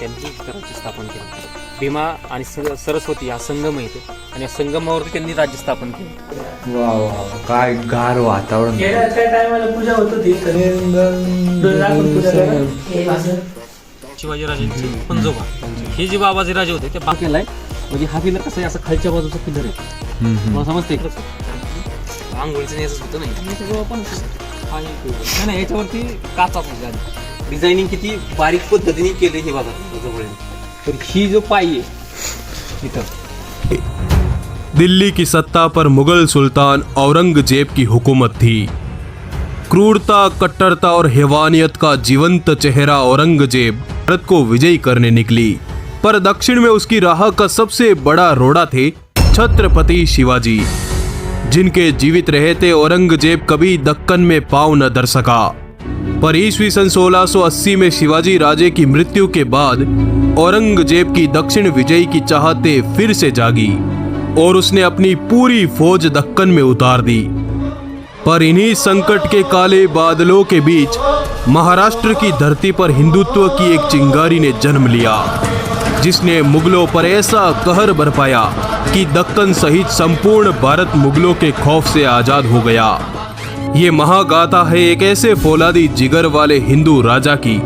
त्यांनी राज्य स्थापन केलं. भीमा आणि सरस्वती हा संगम येते आणि या संगमावरती त्यांनी राज्य स्थापन केलं. वा वा काय गार वातावरण. पूजा होत होती. शिवाजी राजांचे पंजोबा हे जे बाबाजी राजे होते ते बाकीला म्हणजे हा पिलर कसं आहे असं खालच्या बाजूचा पिलर आहे. मला समजते आंघोळीचं याच होतं नाही नाही याच्यावरती काचा डिझायनिंग किती बारीक पद्धतीने केली हे बघा जवळ. तर ही जो पाई आहे इथं दिल्ली की सत्ता पर मुगल सुल्तान औरंगजेब की हुकूमत थी. क्रूरता, कट्टरता और हैवानियत का जीवंत चेहरा औरंगजेब भारत को विजयी करने निकली, पर दक्षिण में उसकी राह का सबसे बड़ा रोड़ा थे छत्रपति शिवाजी, जिनके जीवित रहते औरंगजेब कभी दक्कन में पांव न धर सका. पर ईस्वी सन 1680 में शिवाजी राजे की मृत्यु के बाद औरंगजेब की दक्षिण विजय की चाहते फिर से जागी और उसने अपनी पूरी फौज दक्कन में उतार दी. पर इन्हीं संकट के काले बादलों के बीच महाराष्ट्र की धरती पर हिंदुत्व की एक चिंगारी ने जन्म लिया, जिसने मुगलों पर ऐसा कहर बरपाया कि दक्कन सहित संपूर्ण भारत मुगलों के खौफ से आजाद हो गया. ये महागाथा है एक ऐसे फौलादी जिगर वाले हिंदू राजा की,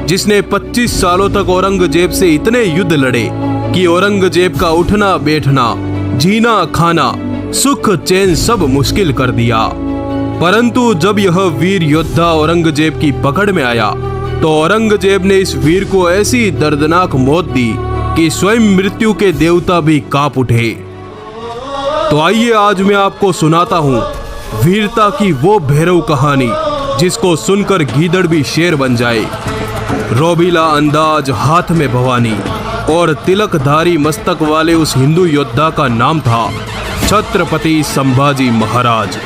जिसने 25 सालों तक औरंगजेब से इतने युद्ध लड़े कि औरंगजेब का उठना बैठना, जीना खाना, सुख चैन सब मुश्किल कर दिया. परंतु जब यह वीर योद्धा औरंगजेब की पकड़ में आया तो औरंगजेब ने इस वीर को ऐसी दर्दनाक मौत दी कि स्वयं मृत्यु के देवता भी कांप उठे. तो आइए आज मैं आपको सुनाता हूँ वीरता की वो भैरव कहानी जिसको सुनकर गीदड़ भी शेर बन जाए. रोबीला अंदाज, हाथ में भवानी और तिलकधारी मस्तक वाले उस हिंदू योद्धा का नाम था छत्रपति संभाजी महाराज.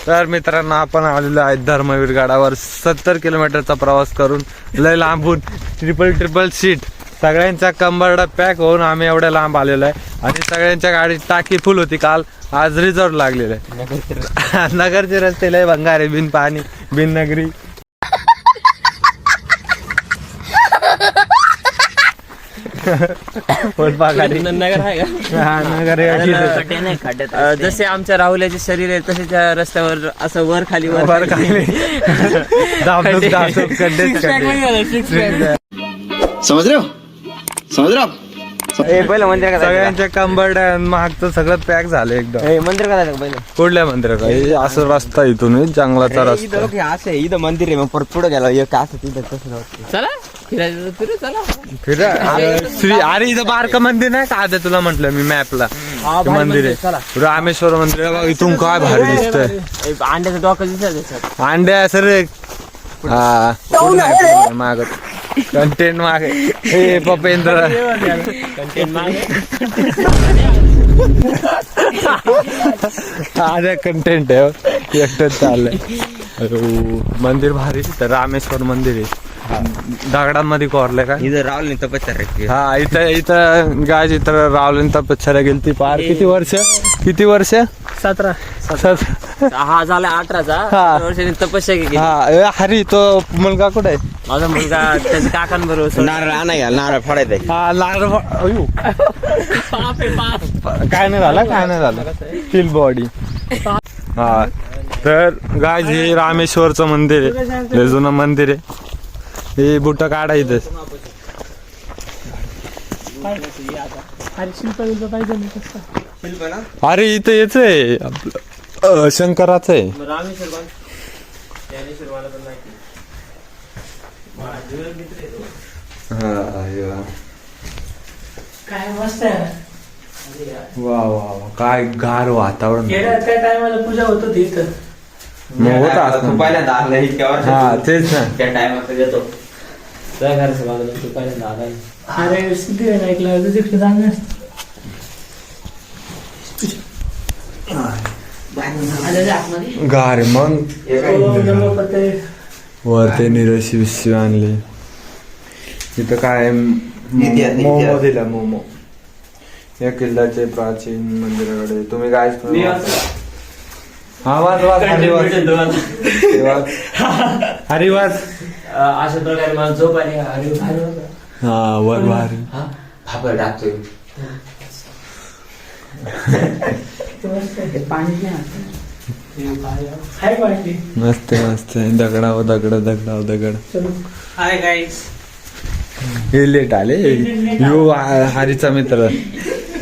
तर मित्रांनो आपण आलेलो आहे धर्मवीर गडावर 70 किलोमीटरचा प्रवास करून लय लांबून ट्रिपल सीट सगळ्यांच्या कंबरडा पॅक होऊन आम्ही एवढ्या लांब आलेलो आहे आणि सगळ्यांच्या गाडी टाकी फुल होती काल, आज रिझॉर्ट लागलेलं आहे. नगरचे रस्ते लय भंगार आहे, बिन पाणी बिन नगरी. नगर आहे का? जसे आमच्या राहुल्याचे शरीर आहे तसे त्या रस्त्यावर असं वर खाली वर खाली समझ रहे हो पहिलं मंदिर सगळ्यांच्या कंबरड्या मागचं सगळं पॅक झालं एकदम. मंदिर का जायचं पहिलं? कुठल्या मंदिरात असं रस्ता इथून जंगलाचा रस्ता असं इथं मंदिर आहे, मग परत पुढे गेला एक असं तिथं तसं चला फिरायचं फिरू चला फिरा. अरे इथं बारकं मंदिर नाही का आता तुला म्हटलं मी मॅपला मंदिर आहे रामेश्वर मंदिर आहे बघ. इथून काय भारी दिसतंय. अंड्याचं डोकं दिसत अंड्या सर हा माग कंटेंट मागे हे पपेंद्र अरे कंटेंट आहे एकटंच चाललंय. मंदिर भारी तर रामेश्वर मंदिर आहे दगडांमध्ये कोरलंय का. इथं राहुल तपश्चर्या हा इथं गाय इथं रावले तपश्चर्या गेली ती पार. किती वर्ष 17 हा झाला 18चा वर्षांनी तपस्या केली. हा हरी तो मुलगा कुठे आहे? माझा मुलगा त्याच्या काकांबरोबर नारळ आणाय नारळ फोडायचा. हा नारळ काय नाही झालं फील बॉडी. हा तर गाय हे रामेश्वरचं मंदिर आहे, लय जुनं मंदिर आहे. हे बुट काढा इथं. अरे इथं याच आहे आपलं शंकराचं आहे. काय मस्त आहे. वा वा काय गार वातावरण. त्या टायमाला पूजा होत होती इथं. मग होता असं. पहिल्यांदा आला इतक्या वर्ष हा तेच ना. त्या टायमात येतो त्या घराचं बाजूला तू पहिल्यांदा आला. अरे सिद्धी ऐकलं तुझे चांगलं असतं. गार मग वरते निरशी बिस्सी आणली. इथं काय मोमो दिला मोमो. या किल्ल्याचे प्राचीन मंदिराकडे तुम्ही काय आवाज वाज हरिवाज अशा प्रकारे मला झोप आली अरे भारी होतं. हा वर भारी हा फापर टाकतोय हाय पार्टी. मस्त मस्त दगडाव दगड हाय गाईस. हे लेट आले यो हरीचा मित्र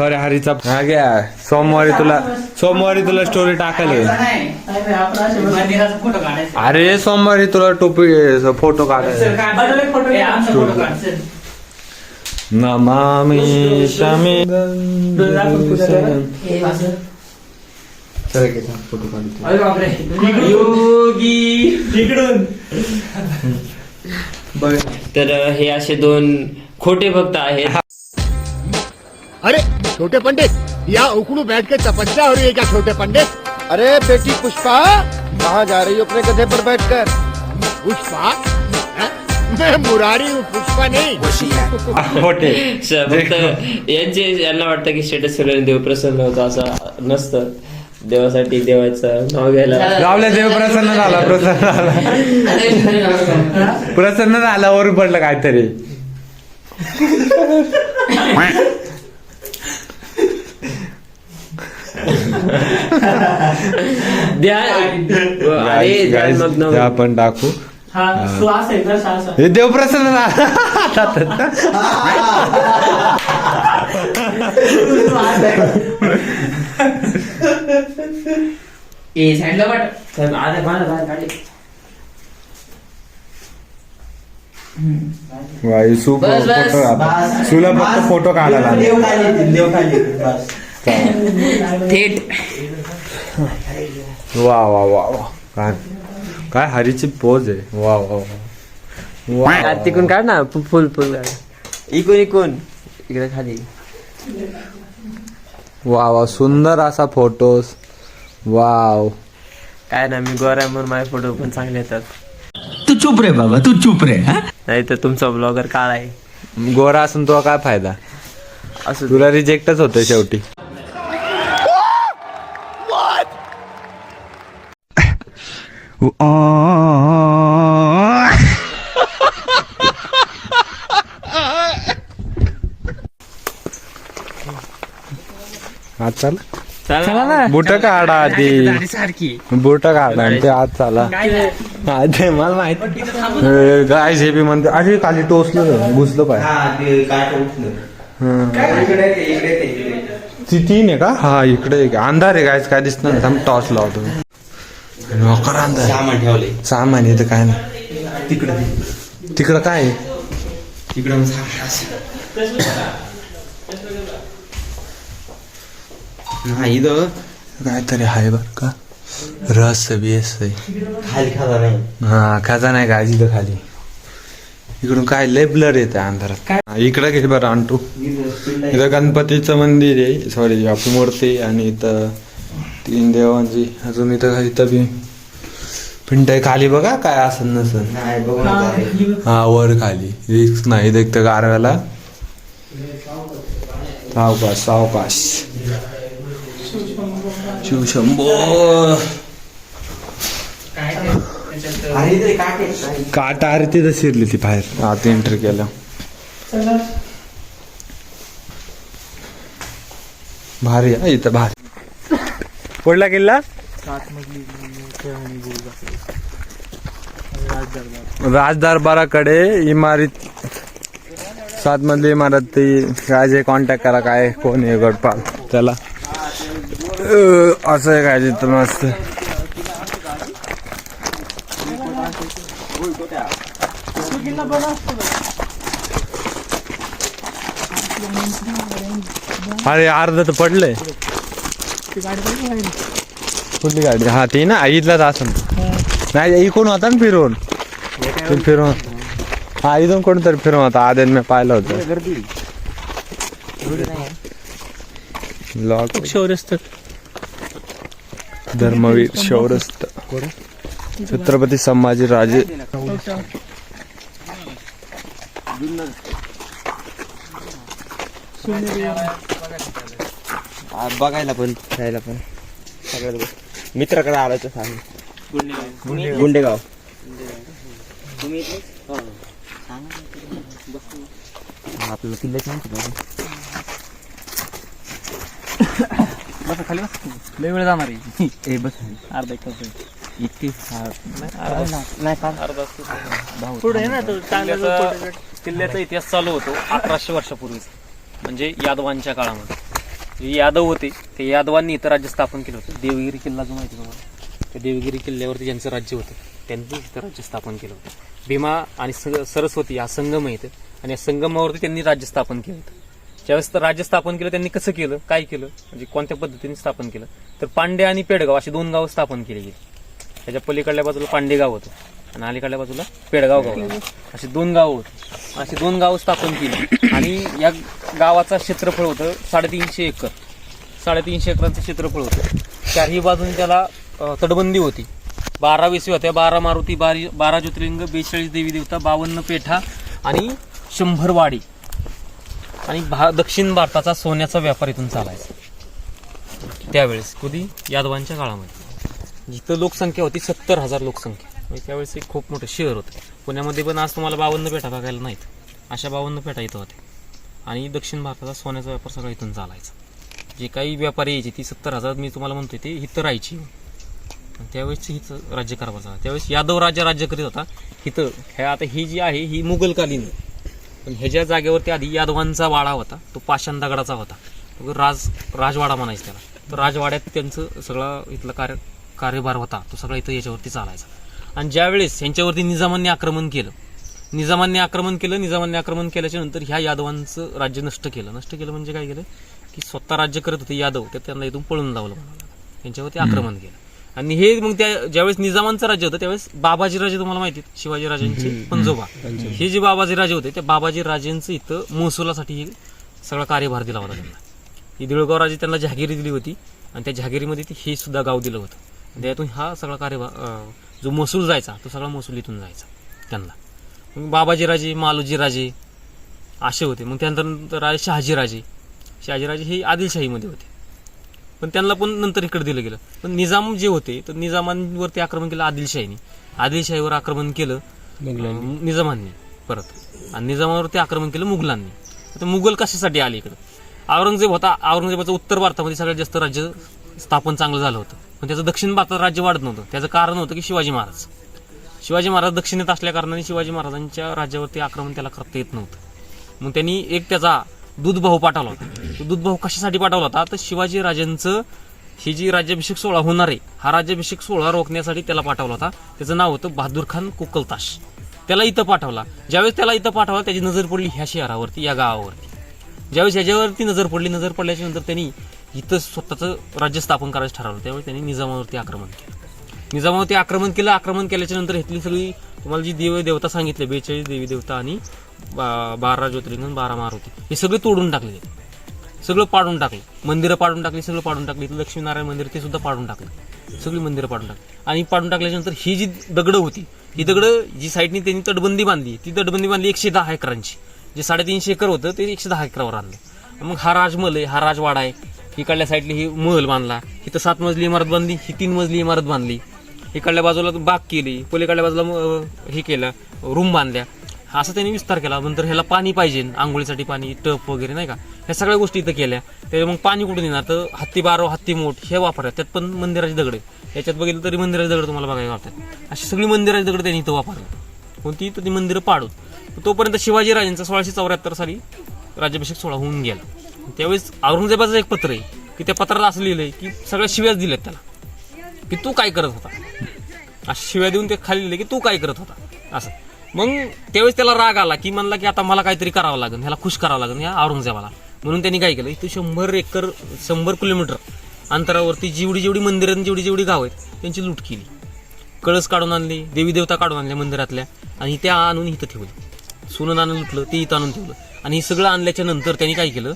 अरे हरीचा हा घ्या सोमवारी तुला स्टोरी टाकायला आपण असे मंदिराचा फोटो काढायचा. अरे सोमवारी तुला टोपी फोटो काढायचा फोटो काढ. नमामि शमी अरे बापरे योगी इकडून तर हे असे दोन खोटे भक्त आहेत. अरे छोटे पंडित यहाँ उखड़ू बैठ के तपस्या हो रही है क्या छोटे पंडित? अरे बेटी पुष्पा कहाँ जा रही हो अपने गधे पर बैठकर? पुष्पा हैं? मैं मुरारी हूँ पुष्पा नहीं. खोटे फक्त यांना वाटतं की स्टेटस ठेवल्याने देव प्रसन्न होतो असं नसतं. देवासाठी देवाचं नाव घ्यायला लावल्या देव प्रसन्न झाला वर पडलं काहीतरी. अरे आपण टाकू हा श्वास आहे ना श्वास. हे देव प्रसन्न झाला. साईडला बट आता बाहेर काढले. वाई बस, बस. सुला फक्त फोटो काढायला थेट वा वा वा वा काय काय हरीची पोज आहे. वा वा वा तिकून काढ ना फुल काढ. इकून इकडे खाली. वा वा सुंदर असा फोटोस. वाव काय ना मी गोरा म्हणून माझे फोटो पण चांगले येतात. तू चुप रे बाबा तू चुप रे. नाही तर तुमचा ब्लॉगर काळा आहे गोरा असून तुला काय फायदा. असं तुला रिजेक्टच होतं शेवटी. आज चला ना बुट काढा आधी. सारखी बुट काढा आणि ते आज चला. आज मला माहित गाय झेपी म्हणते अरे खाली टोचलं घुसलं पाहिजे. ती तीन आहे का. हा इकडे एक अंधार आहे गायच काय दिसत नाही. थांब टॉर्च लावतो. नोकर अंधार सामान ठेवले सामान येतं काय नाही. तिकडं काय आहे? तिकडं हा इथं काहीतरी आहे बर का. रस बिस आहे खाली खाला नाही. हा खाजा नाही का इथं खाली. इकडून काय लय ब्लर येत आहे अंधारात. इकडं घे बरं आणतो. इथं गणपतीचं मंदिर आहे सॉरी आपली मूर्ती आणि इथं तीन देवांची अजून इथं बी पिंट आहे खाली बघा काय असं नसन. नाही बघून हा वर खाली रिस्क नाही देखत गारव्याला. सावकाश शिवशंभो. काटा अरे तिथं शिरली ती बाहेर आत एंटर केलं. भारी आहे इथं भारी. कुठला किल्ला. राजदरबाराकडे इमारत 7 मधली इमारत. ती काय जे कॉन्टॅक्ट करा काय कोण आहे गडपाल त्याला. असं आहे काय तिथं मस्त. अरे अर्ध तर पडलंय. कुठली गाडी. हा ती ना इथलाच असं नाही इकडून होता ना फिरून हा इथून कोणतरी फिरून होता आधीन मी पाहिलं होतं. लॉक शौर्यस्त धर्मवीर शौरस्त छत्रपती संभाजी राजे. बघायला पण खायला पण सगळ्यात मित्राकडे आलो तर सांग. गुंडेगाव. आपल्याला किल्ल्याची माहिती पाहिजे. बस खाली बस, लय वेळ जाणार आहे. ए बस अर्धा एक तास इतकी पुढे ना तो चांगला किल्ल्याचा इतिहास चालू होतो 1100 वर्षापूर्वीच, म्हणजे यादवांच्या काळामध्ये. जे यादव होते ते यादवांनी इथं राज्य स्थापन केलं होतं. देवगिरी किल्ला जो माहिती तुम्हाला, त्या देवगिरी किल्ल्यावरती ज्यांचं राज्य होतं त्यांनी इथं राज्य स्थापन केलं होतं. भीमा आणि सरस्वती हा संगम आहे इथं, आणि या संगमावरती त्यांनी राज्य स्थापन केलं होतं. ज्यावेळेस तर राज्य स्थापन केलं त्यांनी कसं केलं, काय केलं, म्हणजे कोणत्या पद्धतीने स्थापन केलं, तर पांडे आणि पेडगाव अशी 2 गावं स्थापन केली गेली. त्याच्या पलीकडल्या बाजूला पांडे गाव होतं आणि अलीकडल्या बाजूला पेडगाव गाव होतं. अशी 2 गावं होती. अशी 2 गावं स्थापन केली आणि या गावाचं क्षेत्रफळ होतं 350 एकर. 350 एकरांचं क्षेत्रफळ होतं. चारही बाजून त्याला तटबंदी होती. 12 वेशी होत्या, 12 मारुती, 12 ज्योतिर्लिंग, 42 देवी देवता, 52 पेठा आणि 100 वाडी. आणि दक्षिण भारताचा सोन्याचा व्यापार इथून चालायचा त्यावेळेस, कधी यादवांच्या काळामध्ये. जिथं लोकसंख्या होती 70,000 लोकसंख्या, म्हणजे त्यावेळेस एक खूप मोठं शहर होतं. पुण्यामध्ये पण आज तुम्हाला 52 पेठा बघायला नाहीत, अशा 52 पेठा इथं होत्या. आणि दक्षिण भारताचा सोन्याचा व्यापार सगळा इथून चालायचा. जे काही व्यापारी यायचे ती 70,000 मी तुम्हाला म्हणतोय ते इथं राहायची. त्यावेळेस हिचं राज्यकारभार झाला. त्यावेळेस यादव राज्य करीत होता इथं. आता ही जी आहे ही मुघलकालीन, पण ह्याच्या जागेवरती आधी यादवांचा वाडा होता, तो पाषाण दगडाचा होता. राजवाडा म्हणायचा त्याला. तर राजवाड्यात त्यांचं सगळा इथला कार्यभार होता, तो सगळा इथं याच्यावरती चालायचा. आणि ज्यावेळेस यांच्यावरती निजामांनी आक्रमण केलं, निजामांनी आक्रमण केल्याच्या नंतर ह्या यादवांचं राज्य नष्ट केलं म्हणजे काय केलं की स्वतः राज्य करत होते यादव, तर त्यांना इथून पळून लावलं, त्यांच्यावरती आक्रमण केलं. आणि हे मग त्या ज्यावेळेस निजामांचं राज्य होतं त्यावेळेस बाबाजीराजे तुम्हाला माहिती, शिवाजीराजांचे पंजोबा, हे जे बाबाजीराजे होते त्या बाबाजीराजेंचं इथं महसुलासाठी सगळा कार्यभार दिला होता त्यांना. ही देऊळगाव राजे त्यांना जहागिरी दिली होती आणि त्या जहागिरीमध्ये हे सुद्धा गाव दिलं होतं. त्यातून हा सगळा कार्यभार जो महसूल जायचा तो सगळा महसूल इथून जायचा त्यांना. मग बाबाजीराजे, मालोजीराजे असे होते. मग त्यानंतर राजे शहाजीराजे हे आदिलशाहीमध्ये होते, पण त्यांना पण नंतर इकडे दिलं गेलं. पण निजाम जे होते तर निजामांवरती आक्रमण केलं आदिलशाहीवर आक्रमण केलं निजामांनी परत, आणि निजामावरती आक्रमण केलं मुघलांनी. आता मुघल कशासाठी आले इकडे? औरंगजेब होता, औरंगजेबाचं उत्तर भारतामध्ये सगळ्यात जास्त राज्य स्थापन चांगलं झालं होतं, पण त्याचं दक्षिण भारतात राज्य वाढत नव्हतं. त्याचं कारण होतं की शिवाजी महाराज दक्षिणेत असल्या कारणाने शिवाजी महाराजांच्या राज्यावरती आक्रमण त्याला करता येत नव्हतं. मग त्यांनी एक त्याचा दूध भाऊ पाठवला होता. तो दूध भाऊ कशासाठी पाठवला होता, तर शिवाजी राजांचं ही जी राज्याभिषेक सोहळा होणार आहे हा राज्याभिषेक सोहळा रोखण्यासाठी त्याला पाठवला होता. त्याचं नाव होतं बहादूर खान कुकलताश. त्याला इथं पाठवला. ज्यावेळेस त्याला इथं पाठवला त्याची नजर पडली ह्या शहरावरती, या गावावरती. ज्यावेळेस ह्याच्यावरती नजर पडल्याच्या नंतर त्यांनी इथं स्वतःचं राज्य स्थापन करायचं ठरवलं. त्यावेळी त्यांनी निजामावरती आक्रमण केलं. आक्रमण केल्याच्या नंतर इथली सगळी तुम्हाला जी देवी देवता सांगितले 42 देवी देवता आणि 12 ज्योतिर्लिंग, 12 मारुती, हे सगळे तोडून टाकले, सगळं पाडून टाकलं. मंदिरं पाडून टाकली, सगळं पाडून टाकली. इथलं लक्ष्मीनारायण मंदिर ते सुद्धा पाडून टाकलं, सगळी मंदिरं पाडून टाकली. आणि पाडून टाकल्याच्या नंतर ही जी दगडं होती, ही दगडं जी साईडनी त्यांनी तटबंदी बांधली, ती तटबंदी बांधली 110 एकरांची. जे 350 एकर होतं ते 110 एकरावर आणलं. मग हा राजमहल आहे, हा राजवाडा आहे. इकडल्या साईडला ही महल बांधला, इथं 7 मजली इमारत बांधली, ही 3 मजली इमारत बांधली. इकडल्या बाजूला बाग केली, पलीकडल्या बाजूला हे केलं, रूम बांधल्या. असं त्यांनी विस्तार केला. नंतर ह्याला पाणी पाहिजे, आंघोळीसाठी पाणी, टप वगैरे नाही का, ह्या सगळ्या गोष्टी इथं केल्या. तर मग पाणी कुठून येणार, तर हत्ती बारो, हत्ती मोठ हे वापरतात. त्यात पण मंदिराची दगड आहे, याच्यात बघितलं तरी मंदिराची दगड तुम्हाला बघायला वाटतात. अशी सगळी मंदिराची दगड त्यांनी इथं वापरली. कोणती तर ती मंदिरं पाडून. तोपर्यंत शिवाजीराजांचा 1674 साली राज्याभिषेक सोहळा होऊन गेला. त्यावेळेस औरंगजेबाचं एक पत्र आहे की त्या पत्राला असं लिहिलंय की सगळ्या शिव्याच दिल्यात त्याला, की तू काय करत होता, अशा शिव्या देऊन ते खाली लिहिले की तू काय करत होता असं. मग त्यावेळेस त्याला राग आला की म्हणला की आता मला काहीतरी करावं लागेल, ह्याला खुश करावं लागेल या औरंगजेबाला. म्हणून त्यांनी काय केलं, इथं 100 किलोमीटर अंतरावरती जेवढी मंदिरं, जेवढी गाव आहेत त्यांची लूट केली. कळस काढून आणली, देवी देवता काढून आणल्या मंदिरातल्या, आणि त्या आणून इथं ठेवलं. सोनं आणून लुटलं, ते इथं आणून ठेवलं. आणि हे सगळं आणल्याच्या नंतर त्यांनी काय केलं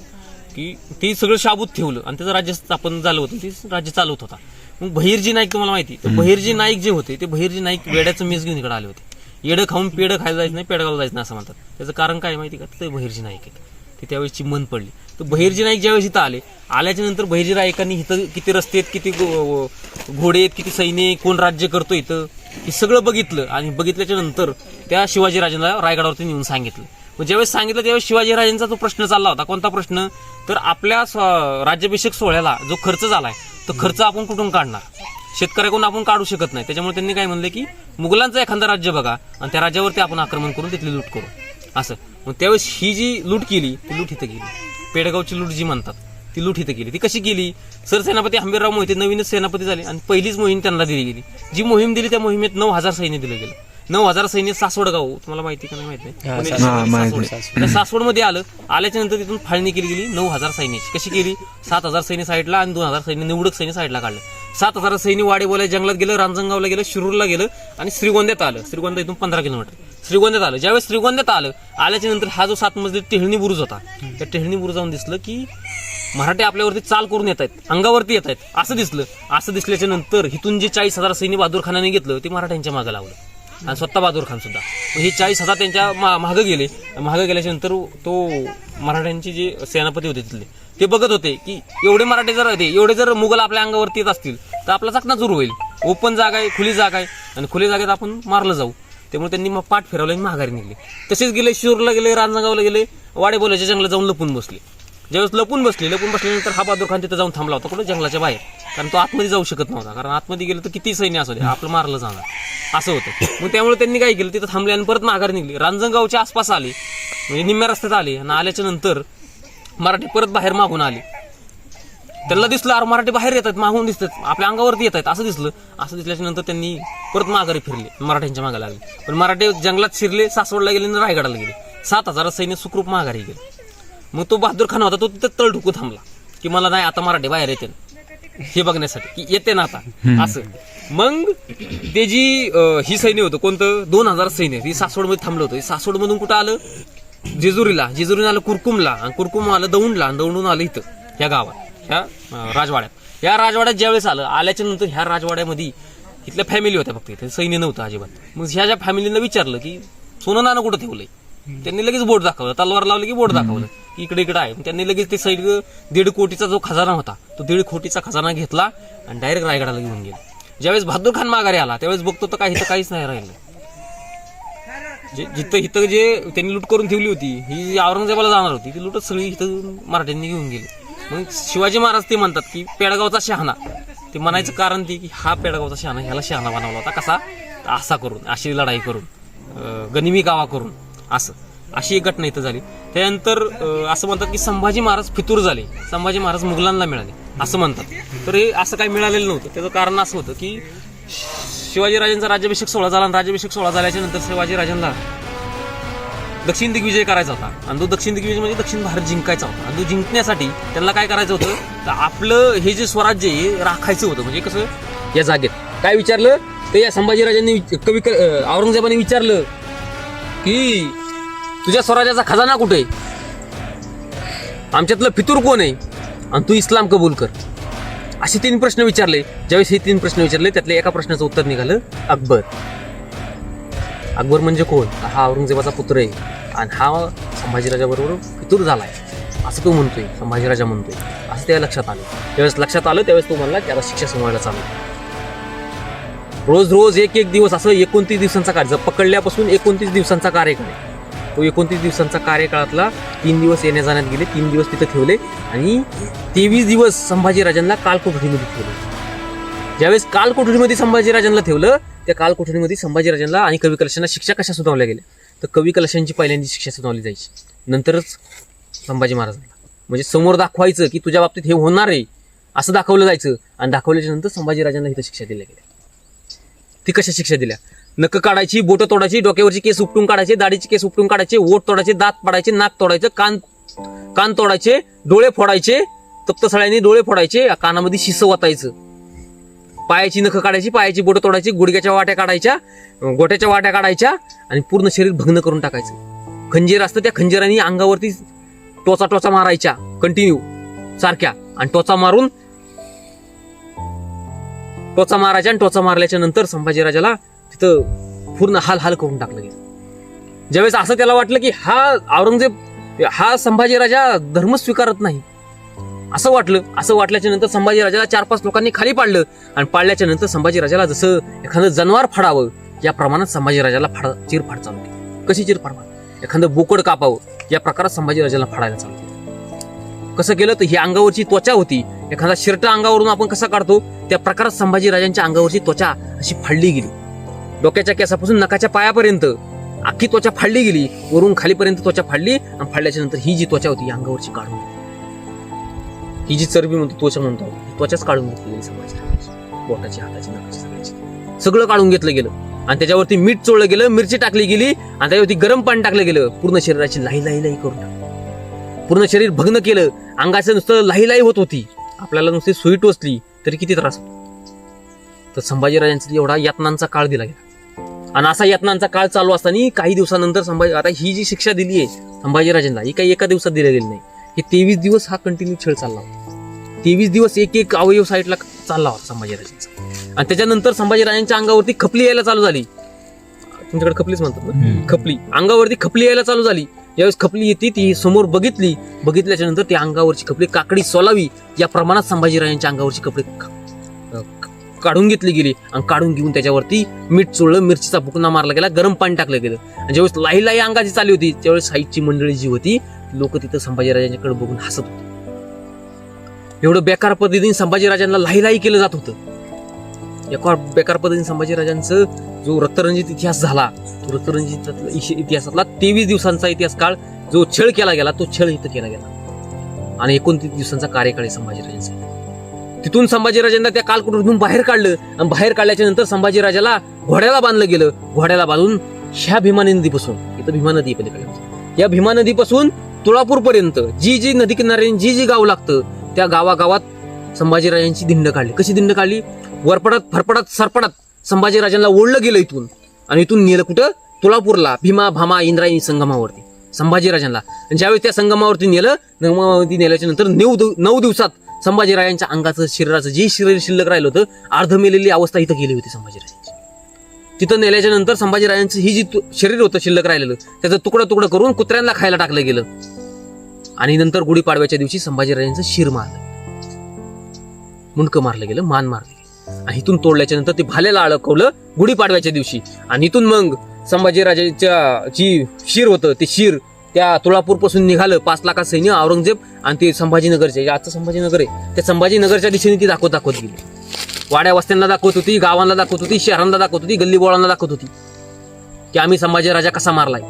की ते सगळं शाबूत ठेवलं आणि त्याचं राज्य स्थापन झालं होतं, ते राज्य चालवत होता. मग बहिर्जी नाईक तुम्हाला माहिती, तर बहिर्जी नाईक जे होते ते बहिर्जी नाईक वेड्याचं मेस घेऊन इकडे आले होते. येडं खाऊन पेडं खायला जायचं नाही, पेडगावला जायचं नाही असं म्हणतात. त्याचं कारण काय माहिती का, ते बहिर्जी नाईक आहेत. ते त्यावेळेसची मन पडली. तर तर बहिर्जी नाईक ज्यावेळेस इथं आल्याच्या नंतर बहिर्जी नाईकांनी इथं किती रस्ते आहेत, किती घोडे आहेत, किती सैन्य, कोण राज्य करतो इथं, हे सगळं बघितलं. आणि बघितल्याच्या नंतर त्या शिवाजीराजांना रायगडावरती नेऊन सांगितलं. मग ज्यावेळेस सांगितलं त्यावेळेस शिवाजीराजांचा तो प्रश्न चालला होता. कोणता प्रश्न? तर आपल्या राज्याभिषेक सोहळ्याला जो खर्च झालाय तो खर्च आपण कुठून काढणार? शेतकऱ्याकडून आपण काढू शकत नाही. त्याच्यामुळे त्यांनी काय म्हणलं की मुघलांचं एखादं राज्य बघा आणि त्या राज्यावरती आपण आक्रमण करून तिथली लूट करू असं. मग त्यावेळेस ही जी लूट केली ती लूट इथं केली. पेडगावची लूट जी म्हणतात ती लूट इथं केली. ती कशी केली? सरसेनापती हंबीरराव मोहिते नवीनच सेनापती झाले आणि पहिलीच मोहीम त्यांना दिली गेली. जी मोहीम दिली त्या मोहिमेत 9,000 सैन्य दिलं गेलं. 9,000 सैन्य सासवड गाव, तुम्हाला माहिती का नाही माहित नाही, सासवड मध्ये आल्याच्या नंतर तिथून फाळणी केली गेली 9,000 सैन्याची. कशी केली? 7,000 सैन्य साईडला आणि 2,000 सैन्य निवडक सैन्य साईडला काढलं. 7,000 सैन्य वाडे बोलाय जंगलात गेलं, रांजणगावला गेलं, शिरूरला गेलं आणि श्रीगोंद्यात आलं. श्रीगोंदा इथून 15 किलोमीटर श्रीगोंद्यात आलं. ज्यावेळेस श्रीगोंद्यात आल्याच्या नंतर हा जो 7 मजली टेहळणी बुरुज होता, त्या टेहळणी बुरुजावरून दिसलं की मराठी आपल्यावरती चाल करून येत आहेत, अंगावरती येत आहेत असं दिसलं. असं दिसल्याच्या नंतर इथून जे 40,000 सैन्य बहादूर खानाने घेतलं ते मराठ्यांच्या मागे लावलं आणि स्वतः बहादूर खान सुद्धा. हे 40,000 त्यांच्या मागे गेले. मागे गेल्याच्या नंतर तो मराठ्यांचे जे सेनापती होते तिथले ते बघत होते की एवढे जर मुघल आपल्या अंगावरती येत असतील तर आपला चकना सुरू होईल. ओपन जागा आहे, खुली जागा आहे आणि खुली जागेत आपण मारलं जाऊ. त्यामुळे त्यांनी पाठ फिरवलं आणि माघारी निघले. तसेच गेले, शिरूरला गेले, रांजणगावला गेले, वाडे बोलायच्या जंगलात जाऊन लपून बसले. ज्यावेळेस लपून बसल्यानंतर हा बहादूर खान तिथं जाऊन थांबला होता कुठं? जंगलाच्या बाहेर. कारण तो आतमध्ये जाऊ शकत नव्हता, कारण आतमध्ये गेलं तर किती सैन्य असू दे आपलं मारलं जाणार असं होतं. मग त्यामुळे त्यांनी काय केलं, तिथं थांबले आणि परत माघारी निघले. रांजणगावच्या आसपास आले, म्हणजे निम्म्या रस्त्यात आले आणि आल्याच्या नंतर मराठी परत बाहेर मागून आले. त्यांना दिसलं अरे मराठी बाहेर येतात, मागून दिसतात, आपल्या अंगावरती येत आहेत असं दिसलं. असं दिसल्याच्या नंतर त्यांनी परत माघारी फिरले, मराठ्यांच्या मागे लागले. पण मराठी जंगलात शिरले, सासवडला गेले आणि रायगडाला गेले. 7,000 सैन्य सुखरूप माघारी गेले. मग तो बहादूर खान होता तो तिथं तळ ढुकू थांबला की मला नाही आता मराठी बाहेर येते हे बघण्यासाठी की येते ना आता असं. मग ते जी ही सैन्य होतं कोणतं 2,000 सैन्य ती सासवडमध्ये थांबलं होतं. सासवडमधून कुठं आलं? जेजुरीला आलं, कुरकुमला, आणि कुरकुम आलं दौंडला, आणि दौंडून आलं इथं ह्या गावात, ह्या राजवाड्यात. या राजवाड्यात ज्यावेळेस आल्याच्या नंतर ह्या राजवाड्यामध्ये इथल्या फॅमिली होत्या फक्त, इथे सैन्य नव्हतं अजिबात. मग ह्या ज्या फॅमिलीनं विचारलं की सोनं नाणं कुठं ठेवलंय, त्यांनी लगेच बोट दाखवलं, तलवार लावली की बोट दाखवलं की इकडे आहे. त्यांनी लगेच ते साईड 1.5 कोटीचा जो खजाना होता तो 1.5 कोटीचा खजाना घेतला आणि डायरेक्ट रायगडाला घेऊन गेला. ज्यावेळेस बहादूर खान माघारी आला त्यावेळेस बघतो तर काही काहीच नाही राहिलं. इथं जे त्यांनी लूट करून ठेवली होती ही औरंगजेबाला जाणार होती ती लूटच सगळी इथं मराठ्यांनी घेऊन गेली. मग शिवाजी महाराज ते म्हणतात की पेडगावचा शहाणा, ते म्हणायचं कारण ते की हा पेडगावचा शहाणा, ह्याला शहाणा बनवला होता कसा, असा करून, अशी लढाई करून, गनिमी गावा करून, असं अशी एक घटना इथं झाली. त्यानंतर असं म्हणतात की संभाजी महाराज फितूर झाले, संभाजी महाराज मुघलांना मिळाले असं म्हणतात. तर हे असं काही मिळालेलं नव्हतं. त्याचं कारण असं होतं की शिवाजीराजांचा राज्याभिषेक सोहळा झाला आणि राज्याभिषेक सोहळा झाल्याच्या नंतर शिवाजीराजांना दक्षिण दिग्विजय करायचा होता आणि तो दक्षिण दिग्विजय म्हणजे दक्षिण भारत जिंकायचा होता. आणि तो जिंकण्यासाठी त्यांना काय करायचं होतं तर आपलं हे जे स्वराज्य हे राखायचं होतं. म्हणजे कसं या जागेत काय विचारलं तर या संभाजीराजांनी औरंगजेबाने विचारलं की तुझ्या स्वराज्याचा खजाना कुठे, आमच्यातलं फितूर कोण आहे आणि तू इस्लाम कबूल कर, असे 3 प्रश्न विचारले. ज्यावेळेस हे 3 प्रश्न विचारले त्यातल्या एका प्रश्नाचं उत्तर निघालं अकबर. अकबर म्हणजे कोण, हा औरंगजेबाचा पुत्र आहे आणि हा संभाजीराजाबरोबर फितूर झालाय असं तो म्हणतोय, संभाजीराजा म्हणतोय असं त्या लक्षात आलं. त्यावेळेस लक्षात आलं त्यावेळेस तो म्हणला की आता शिक्षा समजायला चालू. रोज एक दिवस असं 29 दिवसांचा कार्य, पकडल्यापासून 29 दिवसांचा कार्यकाळ आहे. तो 29 दिवसांचा कार्यकाळातला 3 दिवस येण्या जाण्यात गेले, 3 दिवस तिथं ठेवले आणि 23 दिवस संभाजीराजांना कालकोठडीमध्ये ठेवले. ज्यावेळेस कालकोठडीमध्ये संभाजीराजांना ठेवलं त्या कालकोठडीमध्ये संभाजीराजांना आणि कवी कलशांना शिक्षा कशा सुनावल्या गेल्या तर कवी कलशांची पहिल्यांदा शिक्षा सुनावली जायची, नंतरच संभाजी महाराजांना. म्हणजे समोर दाखवायचं की तुझ्या बाबतीत हे होणार आहे असं दाखवलं जायचं आणि दाखवल्याच्या नंतर संभाजीराजांना इथं शिक्षा दिल्या गेल्या. ती कशा शिक्षा दिल्या, नख काढायची, बोटं तोडायची, डोक्यावरची केस उपटून काढायचे, दाढीचे केस उपटून काढायचे, ओठ तोडायचे, दात पाडायचे, नाक तोडायचं, कान तोडायचे, डोळे फोडायचे, तप्तसळ्यांनी डोळे फोडायचे, कानामध्ये शिसं वाटायचं, पायाची नख काढायची, पायाची बोटं तोडायची, गुडघ्याच्या वाट्या काढायच्या, गोट्याच्या वाट्या काढायच्या आणि पूर्ण शरीर भग्न करून टाकायचं. खंजीर असतं त्या खंजीरांनी अंगावरती टोचा मारायच्या कंटिन्यू सारख्या आणि टोचा मारायच्या आणि टोचा मारल्याच्या नंतर संभाजीराजाला तिथं पूर्ण हाल करून टाकलं गेलं. ज्यावेळेस असं त्याला वाटलं की हा औरंगजेब हा संभाजीराजा धर्म स्वीकारत नाही असं वाटल्याच्या नंतर संभाजीराजाला 4-5 लोकांनी खाली पाडलं आणि पाडल्याच्या नंतर संभाजीराजाला जसं एखादं जनावर फाडावं या प्रमाणात संभाजीराजाला चिरफाड चालू केली. कशी चिरफाड? एखादं बोकड कापावं या प्रकारात संभाजीराजाला फाडायला चालू केलं. कसं केलं तर ही अंगावरची त्वचा होती, एखादा शर्ट अंगावरून आपण कसा काढतो त्या प्रकारात संभाजीराजांच्या अंगावरची त्वचा अशी फाडली गेली. डोक्याच्या केसापासून नखाच्या पायापर्यंत अख्खी त्वचा फाडली गेली, वरून खालीपर्यंत त्वचा फाडली आणि फाडल्याच्या नंतर ही जी त्वचा होती अंगावरची काढून घेतली. ही जी चरबी म्हणतो त्वचा म्हणतो ही त्वचाच काढून घेतली संभाजीराजांची, बोटाची, हाताची, नखाची, सगळ्याची सगळं काढून घेतलं गेलं आणि त्याच्यावरती मीठ चोळलं गेलं, मिरची टाकली गेली आणि त्याच्यावरती गरम पाणी टाकलं गेलं. पूर्ण शरीराची लाही करून टाकली. पूर्ण शरीर भग्न केलं. अंगाचं नुसतं लाही होत होती. आपल्याला नुसती सुई टोचली तरी किती त्रास होतो. तर संभाजीराजांचा एवढा यातनांचा काळ दिला गेला आणि असा यातनांचा काळ चालू असताना काही दिवसानंतर आता ही जी शिक्षा दिली आहे संभाजीराजांना ही काही एका दिवसात दिली गेली नाही. हे 23 दिवस हा कंटिन्यू खेळ चालला होता. 23 दिवस एक अवयव साईडला चालला होता संभाजीराजांचा. आणि त्याच्यानंतर संभाजीराजांच्या अंगावरती खपली यायला चालू झाली. तुमच्याकडे खपलीच म्हणतात ना, खपली. अंगावरती खपली यायला चालू झाली. ज्यावेळेस खपली येते ती समोर बघितल्याच्या नंतर त्या अंगावरची खपली काकडी सोलावी या प्रमाणात संभाजीराजांच्या अंगावरची कपडे काढून घेतली गेली आणि काढून घेऊन त्याच्यावरती मीठ चोळलं, मिरचीचा बुकना मारला गेला, गरम पाणी टाकलं गेलं. आणि ज्यावेळेस लाही अंगाची चालली होती त्यावेळेस साईडची मंडळी जी होती लोक तिथं संभाजीराजांच्याकडे बघून हसत होते. एवढं बेकार पद्धतीने संभाजीराजांना लाही केलं जात होतं. एका बेकार पद्धतीने संभाजीराजांचं जो रक्तरंजित इतिहास झाला तो रक्तरंजित इतिहासातला 23 दिवसांचा इतिहास काळ जो छळ केला गेला तो छळ इथं केला गेला आणि 29 दिवसांचा कार्यकाळ आहे संभाजीराजांचा. तिथून संभाजीराजांना त्या कालकुटून बाहेर काढलं आणि बाहेर काढल्याच्या नंतर संभाजीराजाला घोड्याला बांधलं गेलं. घोड्याला बांधून ह्या भीमा नदीपासून, इथं भीमा नदी पलीकडे, या भीमा नदीपासून तुळापूर पर्यंत जी नदी किनारी जी गाव लागतं त्या गावागावात संभाजीराजांची दिंड काढली. कशी दिंड काढली? वरपडत फरपडत सरपडत संभाजीराजांना ओढलं गेलं इथून आणि इथून नेलं कुठं? तुळापूरला, भीमा भामा इंद्रायणी संगमावरती संभाजीराजांना. आणि ज्यावेळेस त्या संगमावरती नेल्याच्या नंतर 9 दिवसात संभाजीराजांच्या अंगाचं शरीराचं जे शरीर शिल्लक राहिलं होतं अर्ध मेलेली अवस्था इथं गेली होती संभाजीराजांची. तिथं नेल्याच्या नंतर संभाजीराजांचं ही जी शरीर होतं शिल्लक राहिलेलं त्याचं तुकडं करून कुत्र्यांना खायला टाकलं गेलं आणि नंतर गुढीपाडव्याच्या दिवशी संभाजीराजांचं शिर मारलं, मुंडकं मारलं गेलं, मान मारली आणि इथून तोडल्याच्या नंतर ते भाल्याला अडकवलं गुढीपाडव्याच्या दिवशी. आणि इथून मग संभाजीराजांच्या जी शिर होतं ते शिर त्या तुळापूर पासून निघालं 5 लाखात सैन्य औरंगजेब आणि ते संभाजीनगरचे आजचं संभाजीनगर आहे त्या संभाजीनगरच्या दिशेने ती दाखवत गेली. वाड्या वस्त्यांना दाखवत होती, गावांना दाखवत होती, शहरांना दाखवत होती, गल्लीबोळांना दाखवत होती की आम्ही संभाजीराजा कसा मारलाय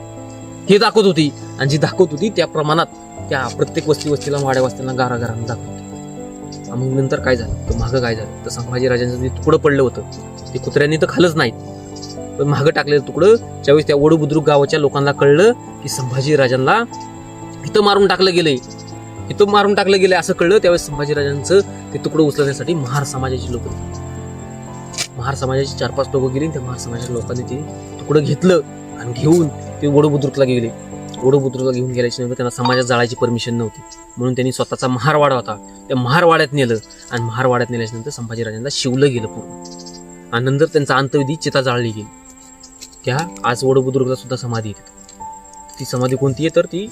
हे दाखवत होती. आणि जी दाखवत होती त्या प्रमाणात त्या प्रत्येक वस्तीला वाड्या वस्त्यांना गारागारांना दाखवत होती. मग नंतर काय झालं तर मागं काय झालं तर संभाजीराजांचं जे तुकडं पडलं होतं ते कुत्र्यांनी तर खाल्लंच नाहीत पण मागं टाकलेलं तुकडं ज्यावेळेस त्या वडू बुद्रुक गावाच्या लोकांना कळलं की संभाजीराजांना इथं मारून टाकलं गेलंय असं कळलं त्यावेळेस संभाजीराजांचं ते तुकडं उचलण्यासाठी महार समाजाची लोक 4-5 लोक गेली. त्या महार समाजाच्या लोकांनी ते तुकडं घेतलं आणि घेऊन ते वडू बुद्रुकला गेले. वडू बुद्रुकला घेऊन गेल्याच्या नंतर त्यांना समाजात जाळायची परमिशन नव्हती म्हणून त्यांनी स्वतःचा महारवाडा होता त्या महारवाड्यात नेलं आणि महारवाड्यात नेल्याच्या नंतर संभाजीराजांना शिवलं गेलं पूर्ण आणि नंतर त्यांचा अंत्यविधी चिता जाळली गेली. त्या आज वडू बुद्रुकला सुद्धा समाधी येते. ती समाधी कोणती आहे तर ती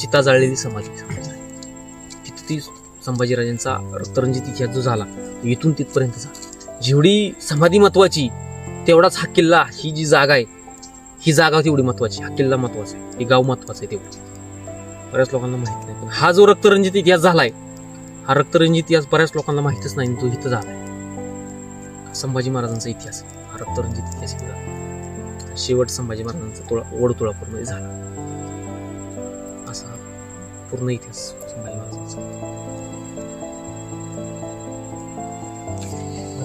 चिता जाळलेली समाधी. तिथं ती संभाजीराजांचा रक्तरंजित इतिहास जो झाला इथून तिथपर्यंत झाला. जेवढी समाधी महत्वाची तेवढाच हा किल्ला, ही जी जागा आहे ही जागा तेवढी महत्वाची, हा किल्ला महत्वाचा आहे, हे गाव महत्वाचं आहे तेवढं बऱ्याच लोकांना माहित नाही. पण हा जो रक्तरंजित इतिहास झालाय हा रक्तरंजित इतिहास बऱ्याच लोकांना माहितच नाही. तो इथं झालाय संभाजी महाराजांचा इतिहास, हा रक्तरंजित इतिहास इथं झाला. शेवट संभाजी महाराजांचा वड तुळापूरमध्ये झाला असा पूर्ण इतिहास संभाजी महाराजांचा.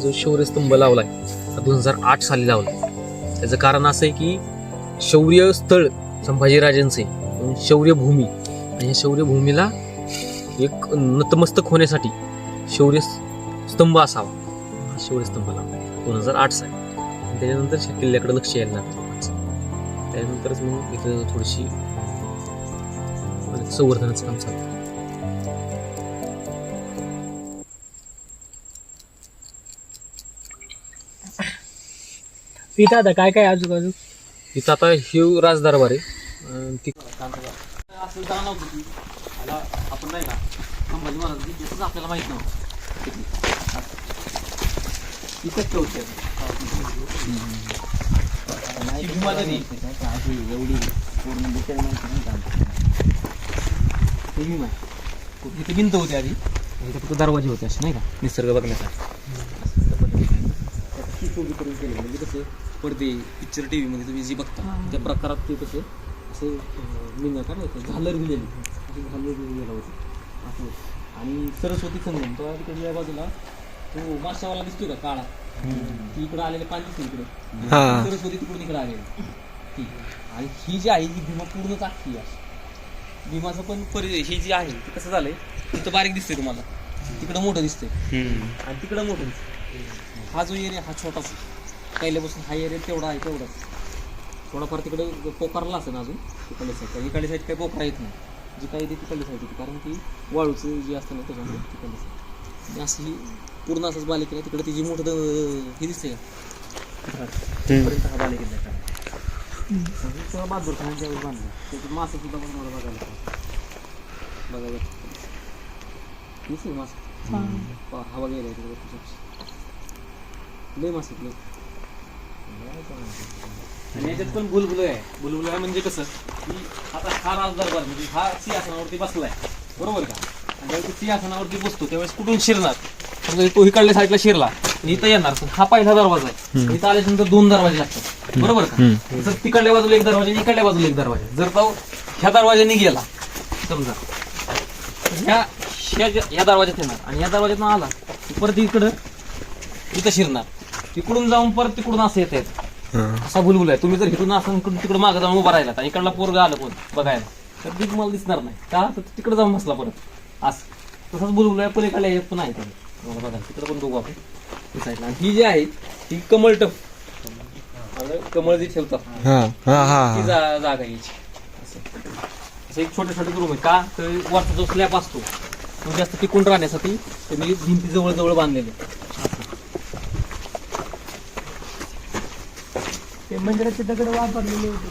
जो शौर्यस्तंभ लावलाय 2008 साली लावलाय. त्याचं कारण असं आहे की शौर्य स्थळ संभाजीराजांचे शौर्यभूमी आणि या शौर्यभूमीला एक नतमस्तक होण्यासाठी शौर्य स्तंभ असावा. हा शौर्यस्तंभ लावला 2008 साली. त्याच्यानंतर किल्ल्याकडे लक्ष यायला लागलं. त्यानंतरच मग इथं थोडीशी संवर्धनाचं काम चालतं. इथं आता काय आजूबाजू इथं आता हे राजदरबार आहे. असं जाणवतं की ह्याला आपण नाही का संभाजी महाराज याचंच आपल्याला माहित नव्हतं इथंच ठेवते एवढी पूर्ण डिटेल माहिती नाही का? इथे भिंत होती आधी इथे फक्त दरवाजे होते असे नाही का निसर्ग बघण्यासाठी करून केले म्हणजे कसं पडदे पिक्चर टी व्हीमध्ये तुम्ही जी बघता त्या प्रकारात ते कसं असं निघा काय होतं झालर विलेली झालर विलेला होतं असं आणि सरस्वती संगम तो तिकडे या बाजूला तो माशावाला दिसतोय का काळा ती इकडे आलेले पाणी दिसतो इकडे सरस्वती तिकडून इकडे आलेली ती आणि ही जी आहे ही भीमा पूर्णच आखी आहे भीमाचं पण ही जी आहे ती कसं झालंय तिथं बारीक दिसतंय तुम्हाला तिकडं मोठं दिसतंय आणि तिकडं मोठं दिसतंय हा जो एरिया हा छोटाच पहिल्यापासून हा एरिया तेवढा आहे तेवढाच थोडाफार तिकडे पोकारला असेल ना अजून तिकडली साईड कारण इकडली साईड काही पोकरा येत नाही जी काही येते तिकडली साईड येते कारण ती वाळूचं जी असतं ना त्याच्यामुळे तिकडली साईड आणि अशी ही पूर्ण असंच बालेकिल्ला तिकडे तिची मोठं हे दिसते का पर्यंत हा बालेकिल्ला आहे बहादूर खानच्या वेळी बांधलं त्याच्यात मासं सुद्धा पण मला बघायला दिसली मासं हवा गेला लय मासं लय आणि याच्यात पण बुलबुल आहे म्हणजे कसं की आता हा राजदरबार म्हणजे हा सिंहासनावरती बसलाय बरोबर का आणि ज्यावेळी सिंहासनावरती बसतो त्यावेळेस कुठून शिरणार समजा तो इकडल्या साईडला शिरला आणि इथं येणार पण हा पहिला दरवाजा आहे इथं आल्यानंतर 2 दरवाजे लागतात बरोबर का तसं तिकडल्या बाजूला एक दरवाजा आणि इकडल्या बाजूला एक दरवाजा जर तो ह्या दरवाजाने गेला समजा ह्या दरवाज्यात येणार आणि या दरवाज्यात आला परत इथं शिरणार तिकडून जाऊन परत तिकडून असं येत असा बुलबुल आहे तुम्ही जर इकडून असं तिकडे मागं जाऊन उभा राहिला आणि इकडला पोरगा आलं कोण बघायला तर ती तुम्हाला दिसणार नाही का तर तिकडे जाऊन बसला परत असं तसाच बुलबुल आहे पलीकडल्या याच्यात पण आहे बघा तिकडे पण बघू आपण साईडला आणि ही जी आहे ती कमळ टप कमळ जी ठेवतात ती जागा आहे याची असं एक छोटे छोटे रूम आहे का तर वरचा जो स्लॅब असतो तो जास्त टिकून राहण्यासाठी तुम्ही भिंती जवळ जवळ बांधलेले ते मंदिराचे दगड वापरलेले होते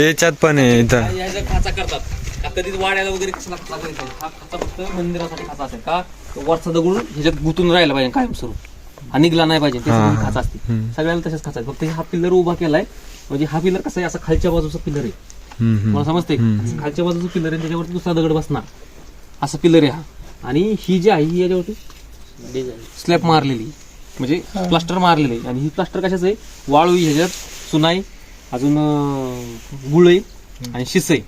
याच्यात पण आहे इथं याच्या खाचा करतात का कधीच वाड्याला वगैरे कशाला खाचा करायचा हा खाचा फक्त मंदिरासाठी खाचा असेल का वरचा दगड ह्याच्यात गुंतून राहिला पाहिजे कायमस्वरूप हा निघला नाही पाहिजे त्याच्यासाठी खाचा असते सगळ्याला तशाच खाचा फक्त हा पिल्लर उभा केलाय म्हणजे हा पिल्लर कसा आहे असा खालच्या बाजूचा पिल्लर आहे मला समजते खालच्या बाजूचा पिल्लर आहे त्याच्यावरती दुसरा दगड बसणार असं पिल्लर आहे हा आणि ही जी आहे ही याच्यावरती स्लॅब मारलेली म्हणजे प्लास्टर मारलेली आणि ही प्लास्टर कशाचं आहे वाळू ह्याच्यात सुनाई अजून गुळई आणि शिसई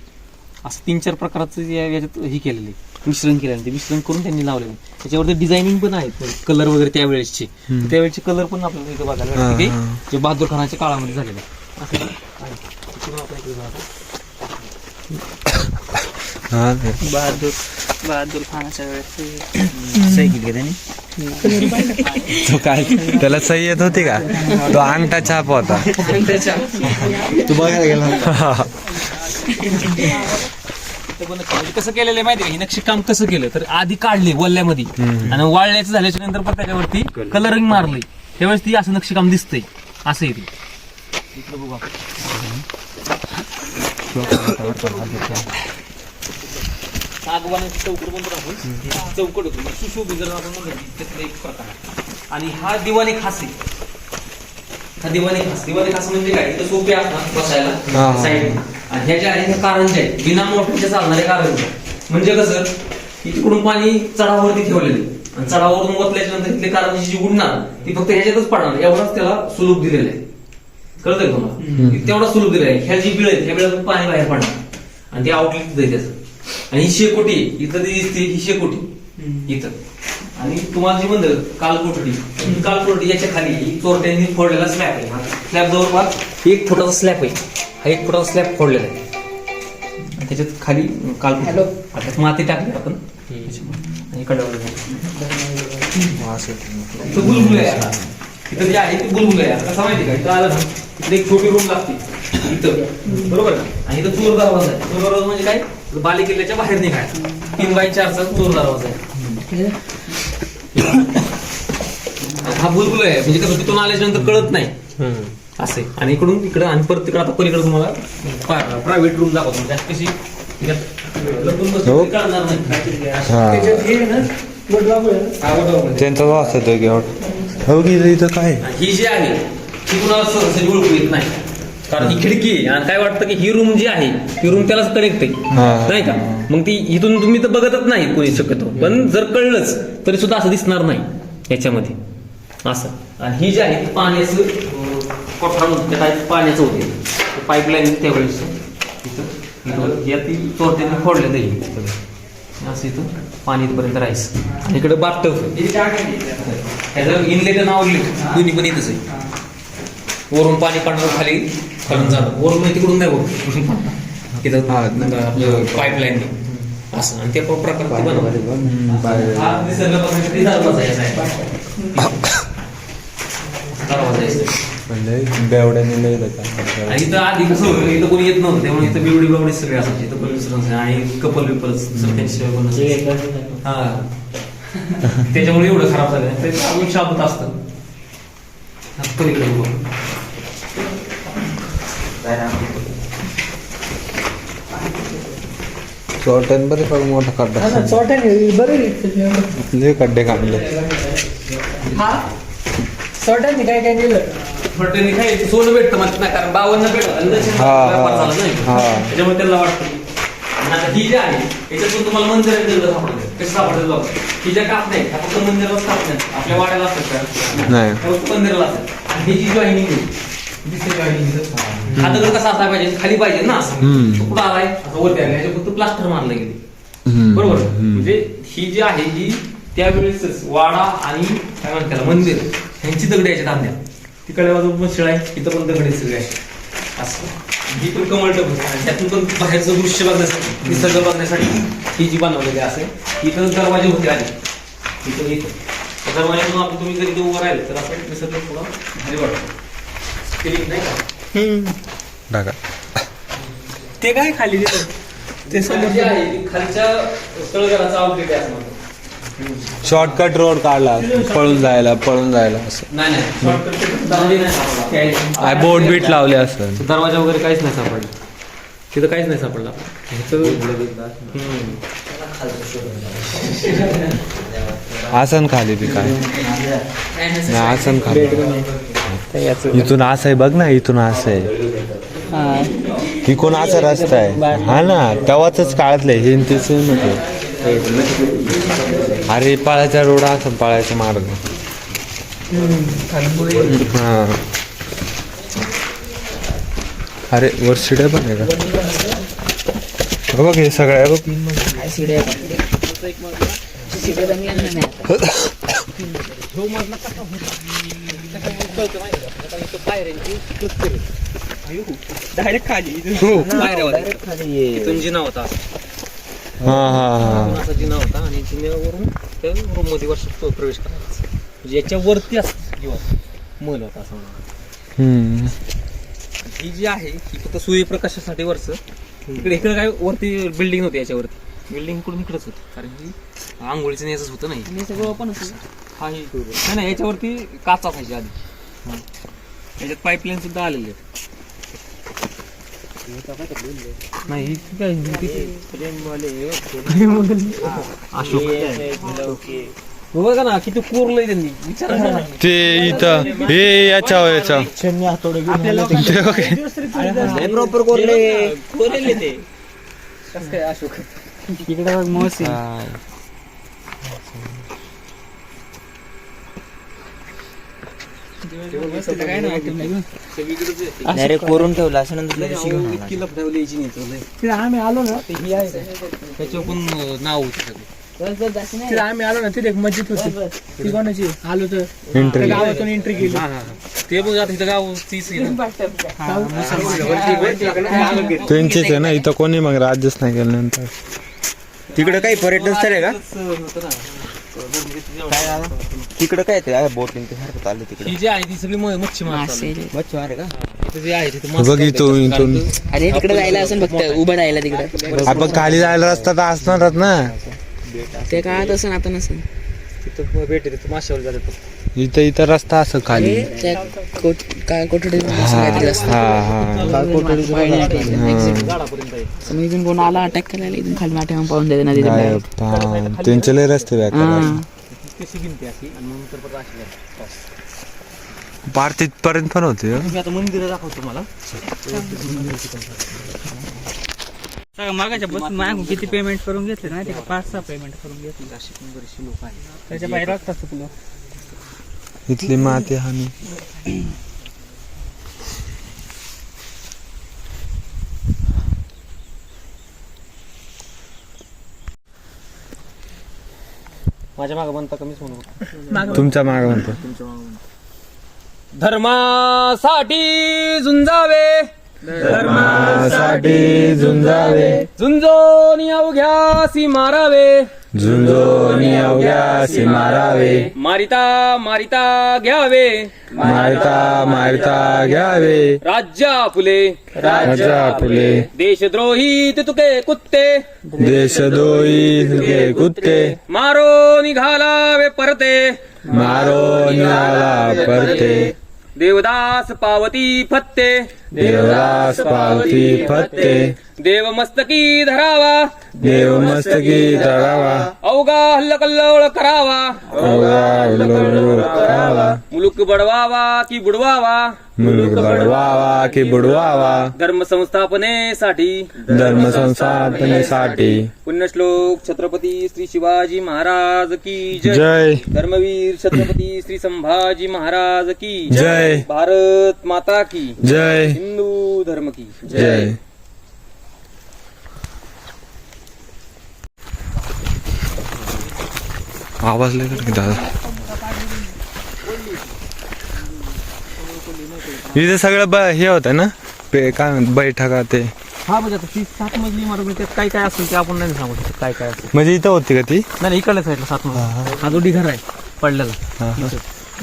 असं 3-4 प्रकारचं याच्यात ही केलेली मिश्रण केलेलं ते मिश्रण करून त्यांनी लावलेलं त्याच्यावरती डिझायनिंग पण आहेत कलर वगैरे त्यावेळेसचे त्यावेळेचे कलर पण आपल्याला इथं बघायला मिळते जे बहादूर खानाच्या काळामध्ये झालेले असं बहादूर खानाच्या वेळेस सही केली का त्यांनी? तो काय त्याला सही येत होती का तो अंगठा छाप होता तू बघायला गेला कसं केलेलं आहे माहिती का हे नक्षीकाम कसं केलं तर आधी काढले वल्ल्यामध्ये आणि वाळल्याचं झाल्याच्या नंतर पण त्याच्यावरती कलरिंग मारलंय त्यावेळेस ती असं नक्षीकाम दिसतंय असं येते इकडे बघू चौकट म्हणतो आपण चौकट होतो सुशोभी जर आपण म्हणलं त्यातला एक प्रकार आणि हा दिवाणी खास आहे हा दिवाणी खास म्हणजे काय इथं सोपे असतात बसायला साईड आणि ह्या ज्या आहेत कारंजे आहेत बिना मोटरच्या चालणारे कारंजे म्हणजे कसं की तिकडून पाणी चढावरती ठेवलेले आणि चढावरून ओतल्याच्या नंतर इथले कारंजे जी उडणार ती फक्त ह्याच्यातच पडणार एवढाच त्याला सुलूक दिलेला आहे कळतंय का तुम्हाला तेवढा सुलूक दिलेला आहे ह्या जी बिळ आहेत ह्या बिळातून पाणी बाहेर पडणार आणि ते आउटलेट आहे त्याचं आणि ही शेकोटी इथं ती दिसते ही शेकोटी इथं आणि तुम्हाला जी म्हणलं कालकोठडी याच्या खाली चोरट्यांनी फोडलेला स्लॅब आहे स्लॅब जवळपास 1 फुटाचा स्लॅब आहे हा 1 फुटाचा स्लॅब फोडलेला आहे त्याच्यात खाली कालकोठडी माती टाकली आपण इकडे बुलबुल आहे इथं जे आहे ते बुलबुल आहे कसं माहिती का इथं आलं ना इकडे एक छोटी रूम लागते इथं बरोबर आणि इथं चोर दरवाजा आहे चोर दरवाजा म्हणजे काय बालेकिल्ल्याच्या बाहेर निघाय 3x4चा चोर दरवाजा आहे हा बुलबुल आहे म्हणजे कसं तिथून आल्याच्या नंतर कळत नाही असे आणि इकडून इकडं आणि परत तिकडं आता पलीकडे तुम्हाला प्रायव्हेट रूम दाखवतो त्यात कशी त्याच्यात लपून बसून हो. कळणार नाही. हा त्याच्यात हे ना वडवाबळ. हा, बरोबर. त्यांचा वास येतो की हो की इथं काय ही जी आहे ती कुणाला सहज ओळखू येत नाही कारण ही खिडकी आहे आणि काय वाटतं की ही रूम जी आहे ही रूम त्यालाच कनेक्ट आहे हा. नाही का मग ती इथून तुम्ही तर बघतच नाही कोणी शक्यतो पण जर कळलंच तरी सुद्धा असं दिसणार नाही याच्यामध्ये असं आणि ही जी आहे ती पाण्याचं कोठा पाण्याचं होते पाईपलाईन त्यावेळेस इथं या ती चोरट्याने फोडलेलं आहे असं इथं पाणी इथपर्यंत राहायचं आणि इकडे बाथटब ह्याचं इनलेट आणि आउटलेट दोन्ही पण इथंच आहे वरून पाणी काढणार खाली खालून जाणं वरून म्हणजे तिकडून नाही वरून तिथं आपलं पाईपलाईन असं आणि त्या प्रकारे बनवलं हा निसर्गापासून दरवाजा बेवड्याने आणि इथं आधी कसं होतं इथं कोणी येत नव्हतं त्यामुळे इथं बिवडी बावडी सगळे असायचे इथं पण दुसरं आणि कपल विपलच त्यांच्याशिवाय कोण हा त्याच्यामुळे एवढं खराब झालं ते अजून शाबत असतं पलीकडे बघ. चोरट्यान बरे मोठा खड्डा हा ना, चोट्याने बरं आहे. लय खड्डे काढले हा चोट्याने काय काय नेलं. हॉटेलने काय सोनं भेटतं म्हणत नाही कारण 52 भेटत आणि दक्षिण हा, हा. व्यापार झाला नाही हा. त्याच्यामुळे त्यांना वाटतं आणि आता ही जी आहे याच्यातून तुम्हाला मंदिरात सापडलं कसं सापडलं जाऊ ही ज्या काप नाही फक्त मंदिराला स्थाप नाही आपल्या वाड्याला असतात का नाही फक्त मंदिराला असतात आणि ही जी जॉईनिंग दिसते जॉईनिंग हा दगड कसा असायला पाहिजे खाली पाहिजे ना असं हम्म. तो कुठं आलाय असं वरती आलाय याच्या फक्त प्लास्टर मारलं गेले हम्म. बरोबर म्हणजे ही जी आहे ही त्यावेळेस वाडा आणि काय म्हणतात त्याला मंदिर ह्यांची दगडी याच्यात आणल्या तिकडे बाजू पण शिळा आहे इथं पण दगडी सगळे आहे असं ही पण कमळटप होती आणि त्यातून पण बाहेरचं दृश्य बघण्यासाठी निसर्ग बघण्यासाठी ही जी बनवलेली असे इथं दरवाजे होते आधी इथं इथं त्या दरवाज्यातून आपण तुम्ही जरी उभं राहिलं तर असं निसर्ग थोडा भारी वाटतं फिलिंग नाही का टाका ते काय खाली दिलं ते समोर जी आहे ती खालच्या तळघराचा आउटलेट आहे असं म्हणतो शॉर्टकट रोड काढला पळून जायला असं नाही नाही शॉर्टकट दरवाजे नाही सापडला आय बोर्ड बीट लावले असं दरवाजा वगैरे काहीच नाही सापडला तिथं काहीच नाही सापडला आसन खाली बी काय नाही आसन खाली इथून असं आहे बघ ना इथून असं आहे ही कोण असा रस्ता आहे हा ना तेव्हाच काळातलं हे न तेच म्हटलं अरे पाळाचा रोड असं पाळायचा मार्ग हा अरे वर शिड्या पण आहे का बघ हे सगळं आहे बघ डायरेक्ट खाली इथून जिना होता हा हा हा असा जिना होता आणि जिन्यावरून त्या रूम मध्ये वर्ष प्रवेश करायचा म्हणजे याच्यावरती असं मन होता असं म्हणा हम्म ही जी आहे ही फक्त सूर्यप्रकाशासाठी वरच इकडे काय वरती बिल्डिंग होती याच्यावरती बिल्डिंग इकडून इकडेच होती कारण की आंघोळीचं याच होतं नाही हे सगळं पण हा नाही याच्यावरती काच असायची आधी याच्यात पाईपलाईन सुद्धा आलेली आहे नाही ही काय अशोक बघा ना किती कोरलंय त्यांनी विचार करा ना. ते इथं हे याच्या प्रॉपर कोरले ते कसं काय अशोक इकडे मोसी काय ना कोरून ठेवला असं नंतर इतकी लपडावली यायची नाही तिला आम्ही आलो ना ते ही आहे त्याच्यावर पण नाव होतं सगळं तिला आम्ही आलो ना तिथे एक मस्जिद होती ती कोणाची आलो तर त्या गावातून एंट्री केली ते बघ आता इथं गाव तीच त्यांचीच आहे ना इथं कोणी मग राज्यच नाही केलं नंतर तिकडे काही पर्यटन स्थळ आहे का तिकडे काय ते बोटिंग ते सारखं चाललं तिकडे ही जी आहे ती सगळी मच्छीमार मच्छीमार आहे का इथं जे आहे तिथं बघ इथून अरे तिकडे जायला असं फक्त उभं राहायला तिकडे आपण खाली जायला रस्ता तर असणारच ना ते काळात असं आता नसेल तिथं भेटते तिथं माशावर जातात इथं रस्ता असं खाली काय कोठडी इथून कोण आला अटॅक करायला इथून खाली माठ्या पाहून द्यायचं नदी त्यांचे लय रस्ते पार तिथपर्यंत पण होते. मी आता मंदिर दाखवतो मला. मागाच्या बस मागून किती पेमेंट करून घेतले ना, ते 5-6 पेमेंट करून घेतले. अशी पण बरीचशी लोक आहेत त्याच्या बाहेर लागतात तुला. इथली माती हानी माझ्या मागं म्हणता कमीच म्हणू. तुमच्या माग म्हणतो. धर्मासाठी झुंजावे, धर्मासाठी झुंजावे, झुंजोनी अवघ्यासी मारावे, झुंजोनी अवघ्यासी मारावे, मारिता मारिता घ्यावे, मारता मारता घ्यावे, राज्या फुले राजा फुले, देशद्रोही ते तुके कुत्ते, देशद्रोही तुझे कुत्ते, मारो निघालावे परते, मारो निघाला परते, देवदास पावती फत्ते, देवदास पावती फत्ते, देव मस्तकी धरावा, देव मस्तकी धरावा, अवघा हल्लकल्लोळ करावा, अवघा उल्लोळ करावा, मुलुक बडवावा की बुडवावा, मुलूक बडवावा की बुडवावा, धर्म संस्थापनेसाठी, धर्म संस्थापनेसाठी, पुण्यश्लोक छत्रपती श्री शिवाजी महाराज की जय, जय धर्मवीर छत्रपती श्री संभाजी महाराज की जय, भारत माता की जय हिंदू धर्म की जय. आवाज लय की दादा. इथे सगळं हे होतं ना काय म्हणतात बैठका ते. हा म्हणजे आता ती 7 मजली इमारत, त्यात काय काय असेल ते आपण नाही सांगू शकत काय काय असेल. म्हणजे इथं होती का ती? नाही इकडल्या साईडला 7 मजली हा जो ढिगारा आहे पडलेला,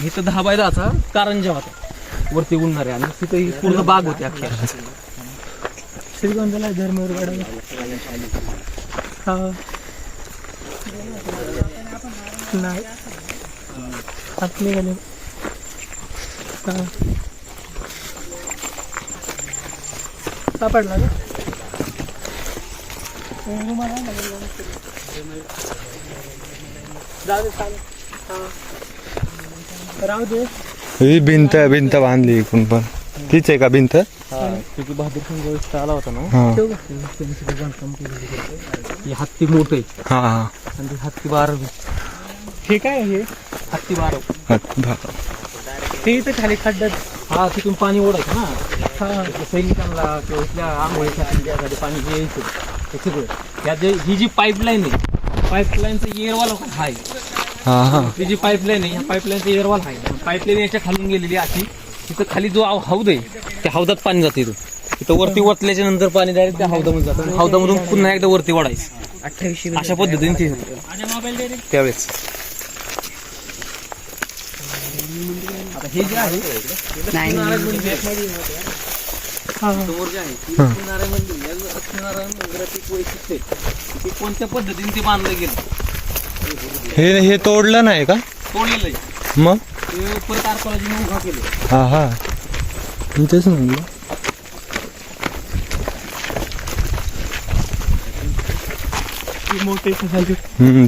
इथं 10x10चा कारंजा होता वरती उडणारे, आणि तिथं ही पूर्ण बाग होती अख्ख्या. श्रीगोंद्याला धर्मवीर गाडा नाही आपले गेले सापडला राहू दे. ही भिंत बांधली इकडून पण तीच आहे का भिंत? तिथे बहादूर सिंग आला होता ना, हा हे हत्ती मोठे हा हा आणि ते हत्ती 12 हे काय हे हत्ती 12 ते इथं खाली खड्ड्यात. हा तिथून पाणी ओढायचं ना, हा सैनिकांना किंवा इथल्या आंघोळीसाठी त्यासाठी पाणी जे यायचं ते सगळं त्या जे ही जी पाईपलाईन आहे, पाईपलाईनचं एअरवाल आहे, हा हा ही जी पाईपलाईन आहे ह्या पाईपलाईनचं एअरवाल आहे. पाईपलाईन याच्या खालून गेलेली अशी, तिथं खाली जो हौद आहे त्या हौदात पाणी जाते. तिथं वरती ओतल्याच्या नंतर पाणी डायरेक्ट त्या हौदामध्ये जातं, हौदामधून पुन्हा एकदा वरती ओढायचं. 28 अशा पद्धतीने ते होतं त्यावेळेस. आता हे जे आहे लक्ष्मीनारायण मंदिर समोर जे आहे लक्ष्मीनारायण मंदिर, या लक्ष्मीनारायण मंदिराचं एक वैशिष्ट्य आहे ते कोणत्या पद्धतीने ते बांधलं गेलं. हे तोडलं नाही का? तोडलेलं आहे मग ते परत आर्कोलॉजीने उभा केलं. हा हा मी तेच म्हणलं. मोठे खाली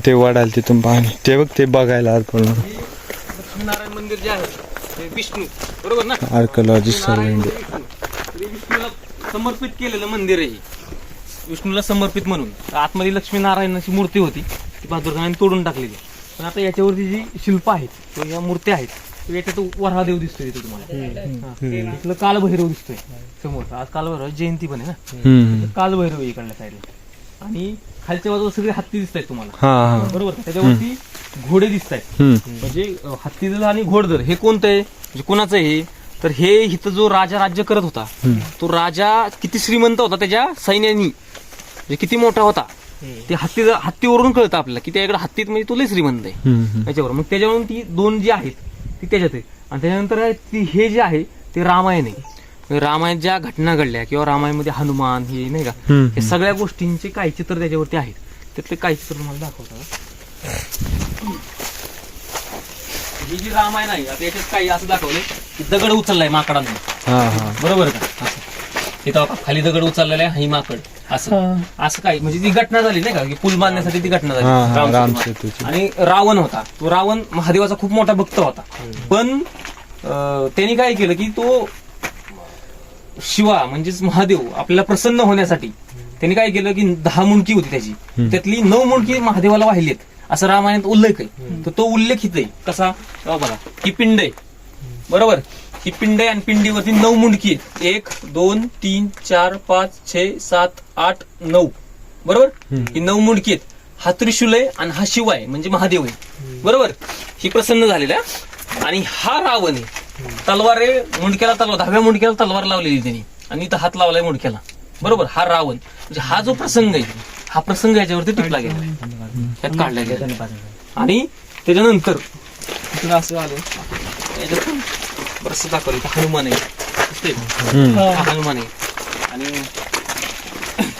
ते वडाल तिथून पाणी ते बघ ते बघायला लक्ष्मीनारायण मंदिर जे आहे ते विष्णू बरोबर ना, आर्किओलॉजिस्ट नारायण विष्णू. ते विष्णूला समर्पित केलेलं मंदिर आहे, विष्णूला समर्पित म्हणून. आतमध्ये लक्ष्मीनारायणाची मूर्ती होती ती बहादूरखानाने तोडून टाकलेली, पण आता याच्यावरती जी शिल्प आहेत किंवा या मूर्त्या आहेत याच्यात वऱ्हादेव दिसतोय इथे तुम्हाला. इथलं कालभैरव दिसतोय समोर. आज कालभैरव जयंती पण आहे ना, कालभैरव इकडल्या साईडला. आणि खालच्या बाजूला सगळे हत्ती दिसत आहेत तुम्हाला बरोबर. त्याच्यावरती घोडे दिसत आहेत, म्हणजे हत्तीदल आणि घोडदल हे कोणतं आहे म्हणजे कोणाचं आहे, तर हे इथं जो राजा राज्य करत होता तो राजा किती श्रीमंत होता, त्याच्या सैन्यानी म्हणजे किती मोठा होता ते हत्तीवरून कळतं आपल्याला की त्याच्याकडे हत्तीत म्हणजे तो लय श्रीमंत आहे त्याच्यावर. मग त्याच्यावरून ती 2 जी आहेत ती त्याच्यात आहे. आणि त्याच्यानंतर हे जे आहे ते रामायण आहे. रामायणात ज्या घटना घडल्या किंवा रामायणामध्ये हनुमान हे नाही का, हे सगळ्या गोष्टींचे काही चित्र त्याच्यावरती आहेत. त्यातले काही चित्र तुम्हाला दाखवतात. ही जी रामायण आहे आता याच्यात काही असं दाखवलंय की दगड उचललाय माकडांनी, हा हा बरोबर का? असं तिथं बघा, खाली दगड उचललेला आहे, ही माकड असं असं काय म्हणजे ती घटना झाली नाही का की पूल बांधण्यासाठी ती घटना हा, झाली हा, रामसेतू. आणि रावण होता, तो रावण महादेवाचा खूप मोठा भक्त होता, पण त्यांनी काय केलं की तो शिवा म्हणजेच महादेव आपल्याला प्रसन्न होण्यासाठी त्यांनी काय केलं की 10 मुंडकी होती त्याची, त्यातली 9 मुंडकी महादेवाला वाहिलेत असं रामायणात उल्लेख आहे. तर तो उल्लेख इथे कसा बघा, ही पिंड आहे बरोबर, ही पिंड आहे आणि पिंडीवरती 9 मुंडकी आहेत, 1 2 3 4 5 6 7 8 9 बरोबर, ही 9 मुंडकी आहेत. हा त्रिशूल आहे आणि हा शिव आहे म्हणजे महादेव आहे बरोबर, ही प्रसन्न झालेला आहे. आणि हा रावण आहे, तलवार आहे, मुंडक्याला तलवार, 10व्या मुंडक्याला तलवार लावलेली त्यांनी आणि इथं हात लावलाय मुंडक्याला बरोबर. हा रावण म्हणजे हा जो प्रसंग आहे हा प्रसंग याच्यावरती टिपला गेला त्यात काढला गेला. आणि त्याच्यानंतर इकडं असं आलं याच्यात बरंच दाखवलं, इथं हनुमान आहे दिसतंय का? हा हनुमान आहे आणि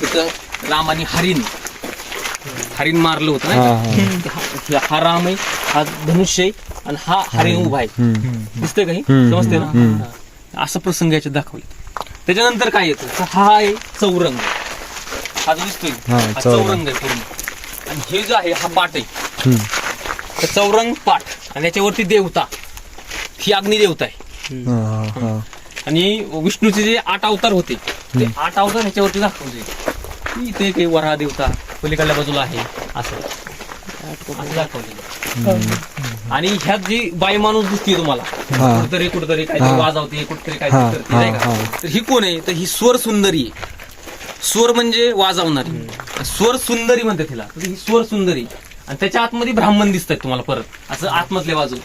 तिथं रामाने हरिण मारलं होतं नाही, हा राम आहे, हा धनुष्य आहे आणि हा हरिण उभा आहे, दिसतंय काही समजते ना, असं प्रसंग याच्यात दाखवले. त्याच्यानंतर काय येतं तर हा आहे चौरंग, हा जो दिसतोय हा चौरंग आहे पूर्ण. आणि हे जो आहे हा पाट आहे, तर चौरंग पाट आणि याच्यावरती देवता, ही अग्निदेवता आहे. आणि विष्णूचे जे 8 अवतार होते ते 8 अवतार ह्याच्यावरती दाखवले. इथे काही वराह देवता पलीकडल्या बाजूला आहे असं दाखवलेलं. आणि ह्यात जी बाई माणूस दिसते तुम्हाला कुठतरी काहीतरी वाजवते, कुठतरी काहीतरी करते नाही का, तर ही कोण आहे तर ही स्वर सुंदरी आहे. स्वर म्हणजे वाजवणारी, स्वर सुंदरी म्हणते तिला, तर ही स्वर सुंदरी. आणि त्याच्या आतमध्ये ब्राह्मण दिसत आहेत तुम्हाला परत असं आतमधले बाजू,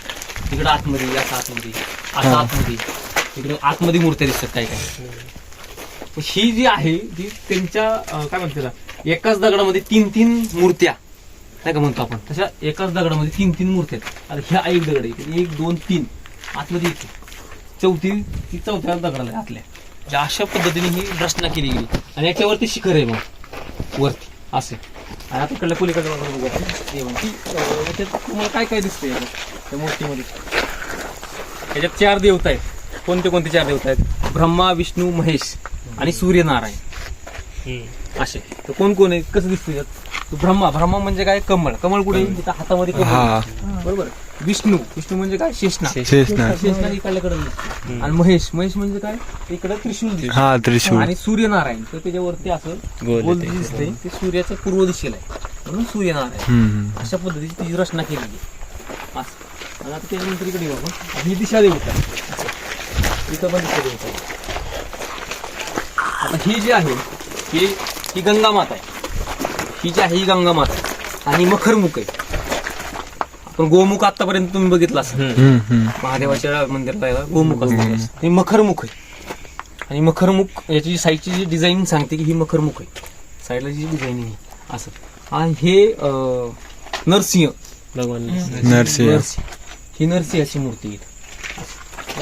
तिकडे आतमध्ये असं आतमध्ये असं आतमध्ये, तिकडे आतमध्ये मूर्त्या दिसतात काय काय. ही जी आहे ती त्यांच्या काय म्हणते त्याला, एकाच दगडामध्ये 3-3 मूर्त्या नाही का म्हणतो आपण, तशा एकाच दगडामध्ये 3-3 मूर्त्या आहेत. आता ह्या एक दगड आहे, 1 2 3 आतमध्ये येते, चौथ्या दगडाला आहे आतल्या. अशा पद्धतीने ही रचना केली गेली आणि याच्यावरती शिखर आहे मग वरती असे. आणि आता इकडल्या पलीकडे याच्यात तुम्हाला काय काय दिसतंय त्या मूर्तीमध्ये. याच्यात 4 देवता आहेत. कोणते 4 देवता आहेत? ब्रह्मा, विष्णू, महेश आणि सूर्यनारायण असे. तर कोण आहे कसं दिसतंय यात? ब्रह्मा म्हणजे काय? कमळ कुठे? तिथं हातामध्ये कमळ बरोबर. विष्णू म्हणजे काय? शेषनाग इकडल्याकडे दिसतो. आणि महेश म्हणजे काय? इकडे त्रिशूल. आणि सूर्यनारायण तर त्याच्यावरती असं गोल दिसतंय, ते सूर्याच्या पूर्व दिशेला आहे म्हणून सूर्यनारायण. अशा पद्धतीची तिची रचना केलेली असं. आणि आता त्याच्यानंतर इकडे येऊ आपण, ही दिशा देवता, इथं पण दिशा देवता. आता ही जी आहे ही गंगा माता आहे. ही जी आहे ही गंगा माता आणि मखरमुख आहे. आपण गोमुख आतापर्यंत तुम्ही बघितला असेल महादेवाच्या मंदिराला गोमुख असतात, हे मखरमुख आहे. आणि मखरमुख याची साईडची जी डिझाईन सांगते की ही मखरमुख आहे, साईडला जी डिझाईनिंग आहे असं. आणि हे नरसिंह भगवान ही नरसिंहाची मूर्ती आहे.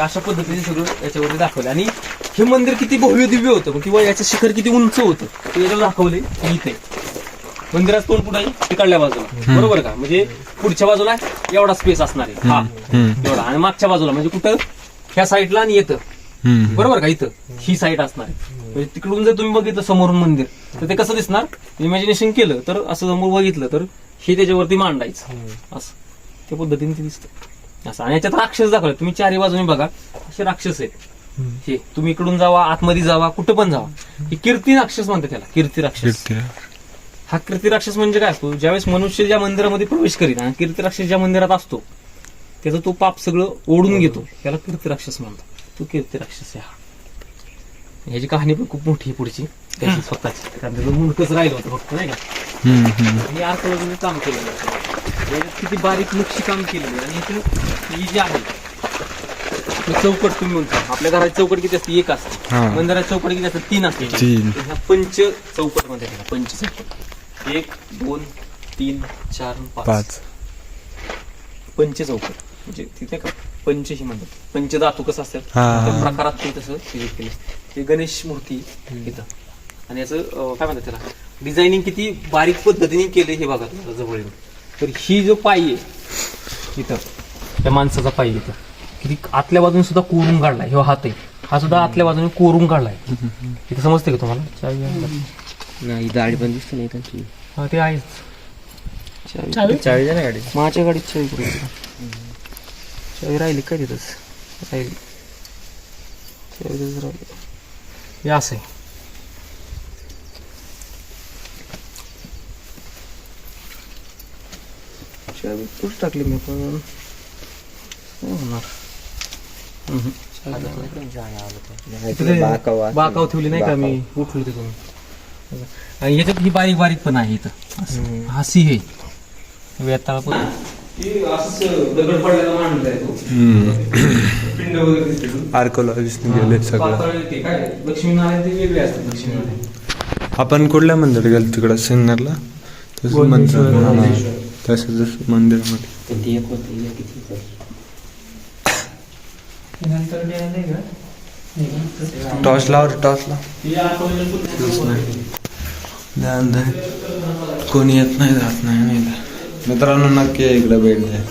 अशा पद्धतीने सगळं याच्यावरती दाखवलं. आणि हे मंदिर किती भव्य दिव्य होतं किंवा याचं शिखर किती उंच होतं ते याच्यावर दाखवले. इथे मंदिरात तोंड कुठं आहे? तिकडल्या बाजूला बरोबर का, म्हणजे पुढच्या बाजूला एवढा स्पेस असणार आहे हा एवढा, आणि मागच्या बाजूला म्हणजे कुठं ह्या साईडला आणि येतं बरोबर का, इथं ही साईड असणार आहे. म्हणजे तिकडून जर तुम्ही बघितलं समोरून मंदिर तर ते कसं दिसणार, इमॅजिनेशन केलं तर असं समोर बघितलं तर हे त्याच्यावरती मांडायचं असं, त्या पद्धतीने ते दिसतं असं. आणि याच्यात राक्षस दाखवले तुम्ही 4 बाजूने बघा, असे राक्षस आहेत. हे तुम्ही इकडून जावा, आतमध्ये जावा, कुठं पण जावा, हे कीर्ती राक्षस म्हणतात त्याला, कीर्ती राक्षस. हा कीर्ती राक्षस म्हणजे काय असतो, ज्यावेळेस मनुष्य ज्या मंदिरामध्ये प्रवेश करीत आणि कीर्ती राक्षस ज्या मंदिरात असतो त्याचं तो पाप सगळं ओढून घेतो, त्याला कीर्ती राक्षस म्हणतो. तो कीर्ती राक्षस आहे हा. ह्याची कहाणी पण खूप मोठी आहे पुढची त्याची स्वतःची, कारण त्याचं मुंडकच राहिलं होतं फक्त नाही का. आणि आर्किओलॉजीने काम केलेलं आहे, किती बारीक नक्षी काम केलेलं आहे. आणि ही जी आहे चौकट तुम्ही म्हणतो, आपल्या घराची चौकट किती असते? 1 असते. मंदिराची चौकट किती असते? 3 असते. ह्या पंच चौकट मध्ये 5 चौकट, 1 2 3 4 5 पंच चौकट म्हणजे तिथे का पंच ही म्हणतात. पंचधातू कसं असतात त्या प्रकारात ते तसं केलं. हे गणेश मूर्ती इथं. आणि याचं काय म्हणतात त्याला, डिझायनिंग किती बारीक पद्धतीने केले हे बघा जवळ. तर ही जो पायी आहे इथं त्या माणसाचा पाय इथं किती आतल्या बाजूने सुद्धा कोरून काढलाय. ह्यो हात आहे, हा सुद्धा आतल्या बाजूने कोरून काढलाय. इथं समजते का तुम्हाला? चावी आहे. नाही गाडी पण दिसते नाही त्यांची. हा ते आहेच. चावी चावी द्या ना गाडी. माझ्या गाडीत चावी कुठे आहे? चावी राहिली काय तिथंच राहिली. चावी तिथंच राहिली. हे असं आहे. चावी तूच टाकली मी पण नाही होणार. बाकाव ठेवली नाही का मी उठलो तिथून. आणि ह्याच्यात ही बारीक बारीक पण आहे इथं असं. हा सी आहे वेताळ पण दगड पडलेला मांडलाय तो. पिंड वगैरे दिसते. आर्कोलॉजिस्ट गेले सगळं. पातळ ते काय लक्ष्मीनारायण ते वेगळे असतात. लक्ष्मीनारायण आपण कुठल्या मंदिर गेलो तिकडं सिन्नरला? तसं मंदिर तसं मंदिरामध्ये टॉर्च लाव टॉर्च लाव. ध्यान दे कोणी येत नाही जात नाही नाही का? मित्रांनो नक्की इकडे भेट द्या.